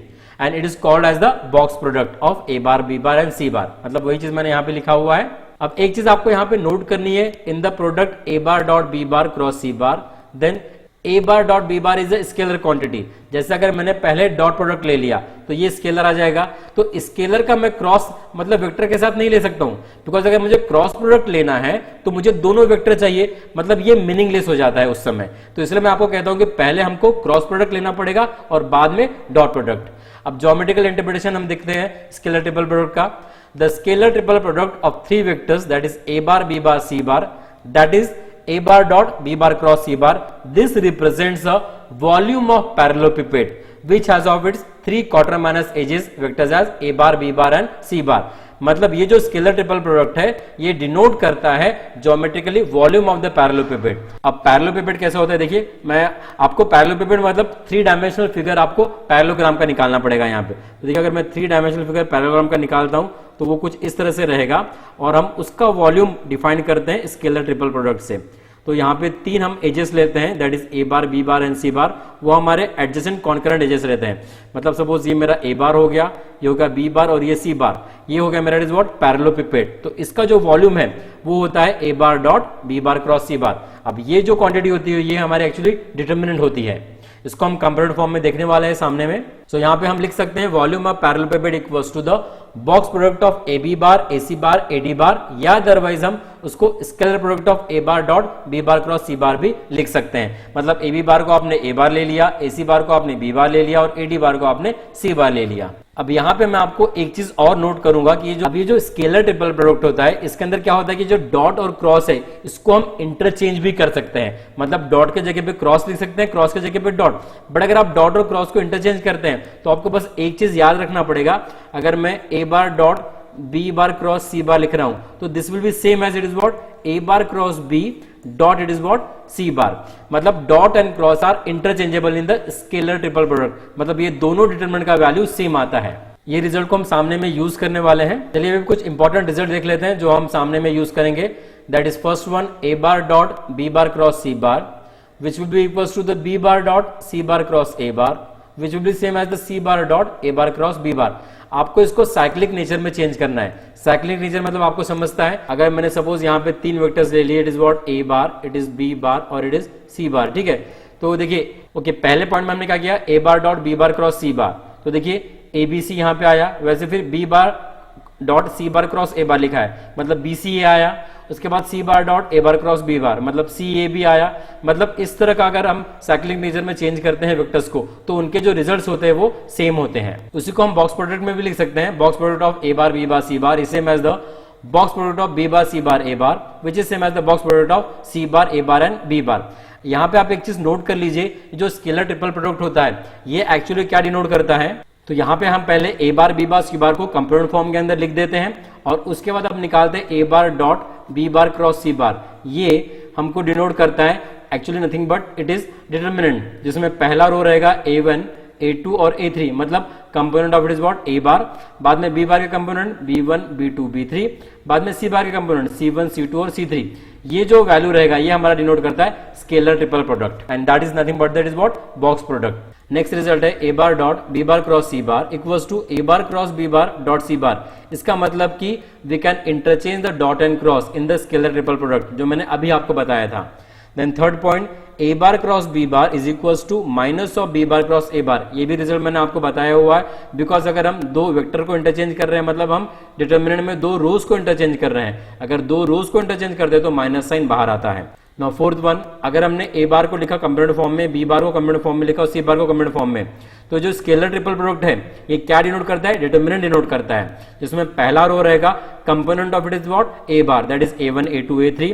Speaker 1: and it is called as the box product of A bar B bar and C bar, मतलब वही चीज मैंने यहाँ पे लिखा हुआ है। अब एक चीज आपको यहाँ पे नोट करनी है, in the product A bar dot B bar cross C bar, then A bar dot B bar is a scalar quantity. जैसे अगर मैंने पहले डॉट प्रोडक्ट ले लिया तो ये स्केलर आ जाएगा, तो स्केलर का मैं क्रॉस मतलब वेक्टर के साथ नहीं ले सकता हूं, बिकॉज अगर मुझे क्रॉस प्रोडक्ट लेना है तो मुझे दोनों वेक्टर चाहिए, मतलब ये मीनिंगलेस हो जाता है उस समय। तो इसलिए मैं आपको कहता हूं कि पहले हमको क्रॉस प्रोडक्ट लेना पड़ेगा और बाद में डॉट प्रोडक्ट। अब ज्योमेट्रिकल इंटरप्रिटेशन हम देखते हैं स्केलर ट्रिपल प्रोडक्ट का। The scalar triple product of three vectors that is A bar B bar C bar, that is a bar dot b bar cross c bar, this represents a volume of parallelepiped which has of its three quaterminous edges vectors as a bar b bar and c bar। मतलब ये जो स्केलर ट्रिपल प्रोडक्ट है ये डिनोट करता है ज्योमेट्रिकली वॉल्यूम ऑफ द पैरेललोपिपेड। अब पैरेललोपिपेड कैसे होता है, देखिए मैं आपको पैरेललोपिपेड मतलब थ्री डायमेंशनल फिगर आपको पैरेललोग्राम का निकालना पड़ेगा यहाँ पे। तो देखिए अगर मैं थ्री डायमेंशनल फिगर पैरेललोग्राम का निकालता हूँ तो वो कुछ इस तरह से रहेगा, और हम उसका वॉल्यूम डिफाइन करते हैं स्केलर ट्रिपल प्रोडक्ट से। तो यहाँ पे तीन हम एजेस लेते हैं, that is A bar B bar and C bar, वो हमारे एडजेसेंट कॉन्करेंट एजेस रहते हैं। मतलब सपोज ये मेरा ए बार हो गया, ये होगा बी बार और ये सी बार, ये हो गया मेरा इज व्हाट पैरेललोपिपेड। तो इसका जो वॉल्यूम है वो होता है A bar dot B bar cross C bar. अब ये जो क्वांटिटी होती है ये हमारे एक्चुअली डिटर्मिनेंट होती है, इसको हम कंपेरेटिव फॉर्म में देखने वाले हैं सामने में। सो यहाँ पे हम लिख सकते हैं volume of parallelopiped equals to the box product of A B bar A C bar A D bar, या अदरवाइज हम उसको scalar product of A bar dot B bar cross C bar भी लिख सकते हैं। मतलब ए बी बार को आपने ए बार ले लिया, ए सी बार को आपने बी बार ले लिया और ए डी बार को आपने सी बार ले लिया। अब यहाँ पे मैं आपको एक चीज और नोट करूंगा कि ये जो स्केलर ट्रिपल प्रोडक्ट होता है इसके अंदर क्या होता है कि जो डॉट और क्रॉस है इसको हम इंटरचेंज भी कर सकते हैं, मतलब डॉट के जगह पे क्रॉस लिख सकते हैं, क्रॉस के जगह पे डॉट। बट अगर आप डॉट और क्रॉस को इंटरचेंज करते हैं तो आपको बस एक चीज याद रखना पड़ेगा, अगर मैं A bar dot B bar cross C bar लिख रहा हूं तो this will be same as it is what A bar cross B dot it is what C bar. मतलब dot and cross are interchangeable in the scalar triple product, मतलब ये दोनों डिटरमिनेंट का वैल्यू सेम आता है। ये रिजल्ट को हम सामने में यूज करने वाले हैं। चलिए अभी कुछ इंपॉर्टेंट रिजल्ट देख लेते हैं जो हम सामने में यूज करेंगे। That is first one A bar dot B bar cross C bar which will be equals to the B bar dot C bar cross A bar which will be same as the C bar dot A bar cross B bar. आपको इसको साइक्लिक नेचर में चेंज करना है। साइक्लिक नेचर मतलब आपको समझता है, अगर मैंने सपोज यहाँ पे तीन वेक्टर्स ले लिए, it is what A bar, it is B bar और इट इज सी बार, ठीक है। तो देखिए ओके पहले पॉइंट में हमने क्या किया, A bar dot B bar cross C bar, तो देखिए ए बी सी यहाँ पे आया, वैसे फिर B bar dot C bar cross A bar लिखा है मतलब बी सी ए आया, उसके बाद C bar dot A bar cross B bar मतलब सी ए बी आया। मतलब इस तरह का अगर हम साइक्लिक नेचर में चेंज करते हैं वेक्टर्स को तो उनके जो रिजल्ट्स होते हैं वो सेम होते हैं। उसी को हम बॉक्स प्रोडक्ट में भी लिख सकते हैं, box product of A bar B bar C bar is same as the box product of B bar C bar A bar which is same as the box product of C bar A bar and B bar. यहाँ पे आप एक चीज नोट कर लीजिए, जो स्केलर ट्रिपल प्रोडक्ट होता है ये एक्चुअली क्या डिनोट करता है, तो यहाँ पे हम पहले ए bar B bar C bar को कंपोनेंट फॉर्म के अंदर लिख देते हैं और उसके बाद हम निकालते हैं A bar dot B bar cross C bar. ये हमको डिनोट करता है actually nothing but it is determinant, जिसमें पहला रो रहेगा A1, A2 और A3 मतलब component of it is what A bar, बाद में B बार के कंपोनेंट B1 B2 B3, बाद में C बार के कंपोनेंट C1 C2 और C3। ये जो वैल्यू रहेगा ये हमारा डिनोट करता है scalar triple product and that is nothing but that is what box product. Next result है A bar dot B bar cross C bar equals to A bar cross B bar dot C bar. इसका मतलब कि we can interchange the dot and cross in the scalar triple product जो मैंने अभी आपको बताया था। Then third point A bar cross B bar is equals to minus of B bar cross A बार। ये भी रिजल्ट मैंने आपको बताया हुआ है, बिकॉज अगर हम दो वेक्टर को इंटरचेंज कर रहे हैं मतलब हम डिटर्मिनेंट में दो रोज को इंटरचेंज कर रहे हैं। अगर दो रोज को इंटरचेंज करते हैं तो माइनस साइन बाहर आता है। नाउ फोर्थ वन, अगर हमने A बार को लिखा कंपोनेंट फॉर्म में, B बार को कंपोनेंट फॉर्म में लिखा और C बार को कंपोनेंट फॉर्म में, तो जो स्केलर ट्रिपल प्रोडक्ट है ये क्या डिनोट करता है? डिटर्मिनेंट डिनोट करता है, जिसमें पहला रो रहेगा component of it is what A bar that is A1 A2 A3,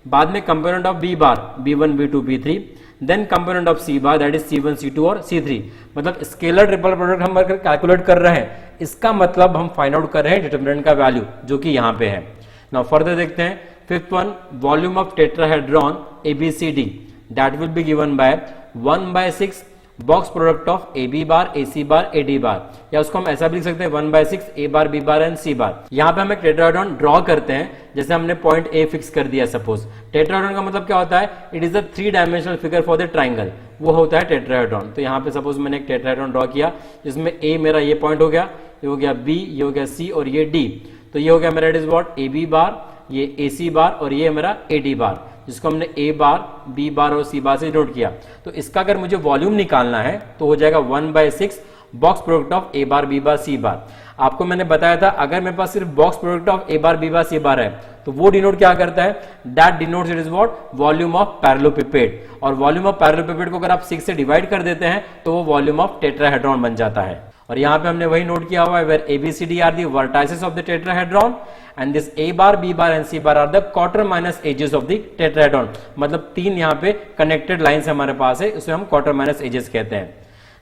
Speaker 1: बाद में component of B bar B1 B2 B3, then component of C bar that is C1 C2 और C3। मतलब स्केलर ट्रिपल प्रोडक्ट हम अगर कैलकुलेट कर रहे हैं इसका मतलब हम फाइंड आउट कर रहे हैं डिटर्मिनेंट का वैल्यू जो कि यहाँ पे है। नाउ फर्दर देखते हैं fifth one, volume of tetrahedron ABCD that will be given by 1/6 box product of AB bar AC bar AD बार, या उसको हम ऐसा भी लिख सकते हैं 1/6 A bar B bar and C बार। यहाँ पे हम एक टेट्राहेड्रॉन ड्रॉ करते हैं, जैसे हमने पॉइंट A फिक्स कर दिया। सपोज टेट्राहेड्रॉन का मतलब क्या होता है? It is a 3 dimensional figure for the triangle, वो होता है टेट्राहेड्रॉन। तो यहाँ पे सपोज मैंने एक टेट्राहेड्रॉन ड्रॉ किया जिसमें A मेरा ये पॉइंट हो गया, ये हो गया B, ये हो गया C और ये D। तो ये हो गया मेरा इट इज व्हाट AB बार, ये AC बार और ये मेरा AD बार, जिसको हमने A बार B बार और C बार से नोट किया। तो इसका अगर मुझे वॉल्यूम निकालना है तो हो जाएगा 1/6 box product of A bar B bar C bar. आपको मैंने बताया था अगर मेरे पास सिर्फ box product of A bar B bar C bar है तो वो डिनोट क्या करता है? That denotes it is what volume of parallelopiped, और वॉल्यूम ऑफ पैरेललोपिपेड को अगर आप 6 से डिवाइड कर देते हैं तो वो वॉल्यूम ऑफ टेट्राहेड्रॉन बन जाता है। और यहाँ पे हमने वही नोट किया हुआ है where ABCD are the vertices of the tetrahedron and this A bar B bar and C bar are the coterminous edges of the tetrahedron. मतलब 3 यहाँ पे कनेक्टेड लाइंस हमारे पास है, उसे हम क्वार्टर माइनस एजेस कहते हैं।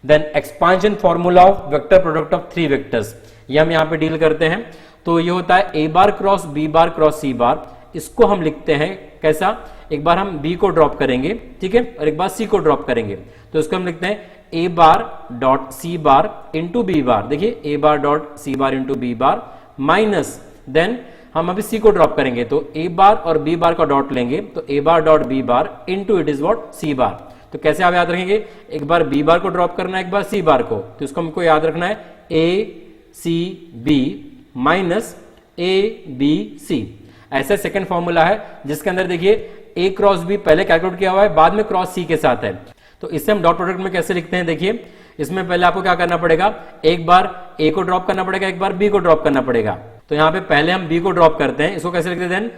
Speaker 1: Then expansion formula of vector product of 3 vectors, ये हम यहाँ पे डील करते हैं। तो ये होता है A bar cross B bar cross C बार। इसको हम लिखते हैं कैसा? एक बार हम B को ड्रॉप करेंगे, ठीक है, और एक बार C को ड्रॉप करेंगे। तो इसको हम लिखते हैं A bar dot C bar into B bar. देखिए A bar dot C bar into B bar minus, then हम अभी C को ड्रॉप करेंगे तो A बार और B बार का डॉट लेंगे तो A bar dot B bar into it is what C बार। तो कैसे आप याद रखेंगे? एक बार B बार को ड्रॉप करना है, एक बार C बार को, तो इसको हमको याद रखना है AC माइनस ABC। ऐसा सेकंड फॉर्मूला है जिसके अंदर देखिए A क्रॉस B पहले कैलकुलेट किया हुआ है, बाद में क्रॉस C के साथ है। तो इससे हम डॉट प्रोडक्ट में कैसे लिखते हैं? देखिए इसमें पहले आपको क्या करना पड़ेगा, एक बार A को ड्रॉप करना पड़ेगा, एक बार B को ड्रॉप करना पड़ेगा। तो यहाँ पे पहले हम B को ड्रॉप करते हैं, इसको कैसे लिखते हैं?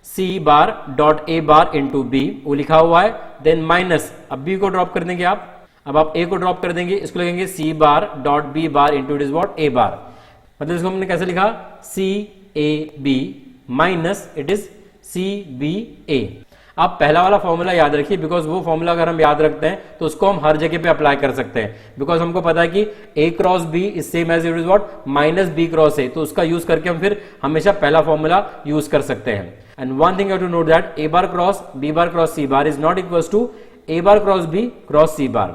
Speaker 1: C bar dot A bar into B, वो लिखा हुआ है, देन माइनस, अब B को ड्रॉप कर देंगे आप, अब आप A को ड्रॉप कर देंगे, इसको लिखेंगे C bar dot B bar into it is what A बार। मतलब इसको हमने कैसे लिखा? CAB minus it is CBA। आप पहला वाला फॉर्मूला याद रखिए, बिकॉज वो फॉर्मूला अगर हम याद रखते हैं तो उसको हम हर जगह पे अप्लाई कर सकते हैं, बिकॉज हमको पता है कि A cross B is same as it is what minus B cross A। तो उसका यूज करके हम फिर हमेशा पहला फॉर्मूला यूज कर सकते हैं। And one thing you have to note that A bar cross B bar cross C bar is not equals to A bar cross B cross C bar.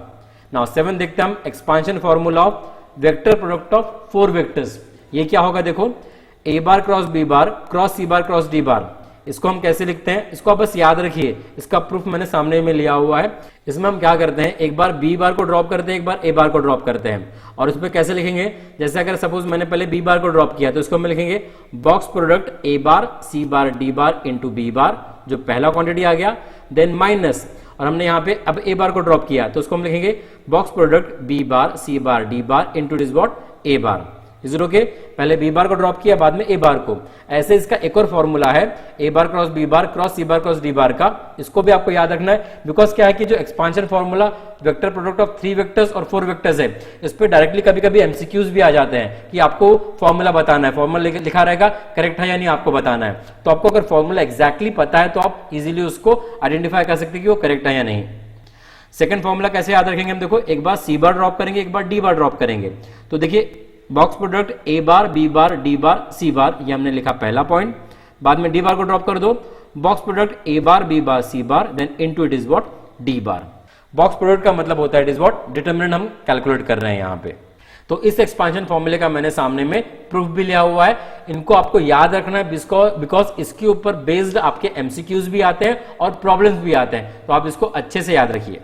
Speaker 1: Now 7 देखते हैं हम expansion formula of vector product of 4 vectors. ये क्या होगा? देखो A bar cross B bar cross C bar cross D bar. इसको हम कैसे लिखते हैं? इसको आप बस याद रखिए, इसका प्रूफ मैंने सामने में लिया हुआ है। इसमें हम क्या करते हैं, एक बार B बार को ड्रॉप करते हैं, एक बार A बार को ड्रॉप करते हैं, और उस पर कैसे लिखेंगे? जैसे अगर सपोज मैंने पहले B बार को ड्रॉप किया तो इसको हम लिखेंगे box product A bar C bar D bar into B बार, जो पहला क्वांटिटी आ गया, देन माइनस, और हमने यहाँ पे अब A बार को ड्रॉप किया तो उसको हम लिखेंगे box product B bar C bar D bar into it is what A bar. Is it okay? पहले B बार को ड्रॉप किया, बाद में A बार को। ऐसे इसका एक और फॉर्मूला है A bar cross B bar cross C bar cross D बार का, इसको भी आपको याद रखना है, बिकॉज क्या है कि जो expansion formula vector product of 3 vectors और 4 वेक्टर्स है, इस पे डायरेक्टली कभी कभी MCQs भी आ जाते हैं कि आपको फॉर्मूला बताना है, फॉर्मूला लिखा रहेगा करेक्ट है या नहीं आपको बताना है। तो आपको अगर फॉर्मूला एग्जैक्टली पता है तो आप इजिली उसको आइडेंटिफाई कर सकते हैं कि वो करेक्ट है या नहीं। सेकंड फॉर्मूला कैसे याद रखेंगे हम? देखो एक बार C बार ड्रॉप करेंगे, एक बार D बार ड्रॉप करेंगे, तो देखिए box product A bar B bar D bar C बार, ये हमने लिखा पहला पॉइंट, बाद में D बार को ड्रॉप कर दो, box product A bar B bar C bar, then into it is what D bar. Box product का मतलब होता है इट इज व्हाट, डिटरमिनेंट हम कैलकुलेट कर रहे हैं यहाँ पे। तो इस एक्सपांशन फॉर्मूले का मैंने सामने में प्रूफ भी लिया हुआ है, इनको आपको याद रखना है बिकॉज इसके ऊपर बेस्ड आपके एमसीक्यूज भी आते हैं और प्रॉब्लम्स भी आते हैं, तो आप इसको अच्छे से याद रखिए।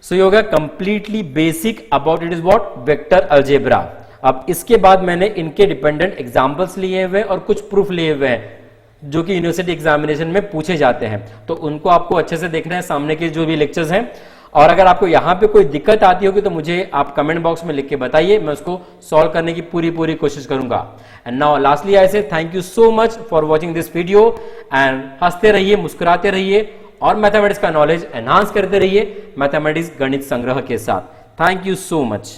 Speaker 1: सो ये हो गया completely basic about it is what, vector algebra. अब इसके बाद मैंने इनके डिपेंडेंट एग्जांपल्स लिए हुए और कुछ प्रूफ लिए हुए हैं जो कि यूनिवर्सिटी एग्जामिनेशन में पूछे जाते हैं, तो उनको आपको अच्छे से देखना है सामने के जो भी लेक्चर्स हैं। और अगर आपको यहाँ पे कोई दिक्कत आती होगी तो मुझे आप कमेंट बॉक्स में लिख के बताइए, मैं उसको सॉल्व करने की पूरी कोशिश करूंगा। एंड नाउ लास्टली आई से thank you so much for watching this video and हंसते रहिए, मुस्कुराते रहिए और मैथमेटिक्स का नॉलेज एनहांस करते रहिए मैथमेटिक्स गणित संग्रह के साथ। Thank you so much.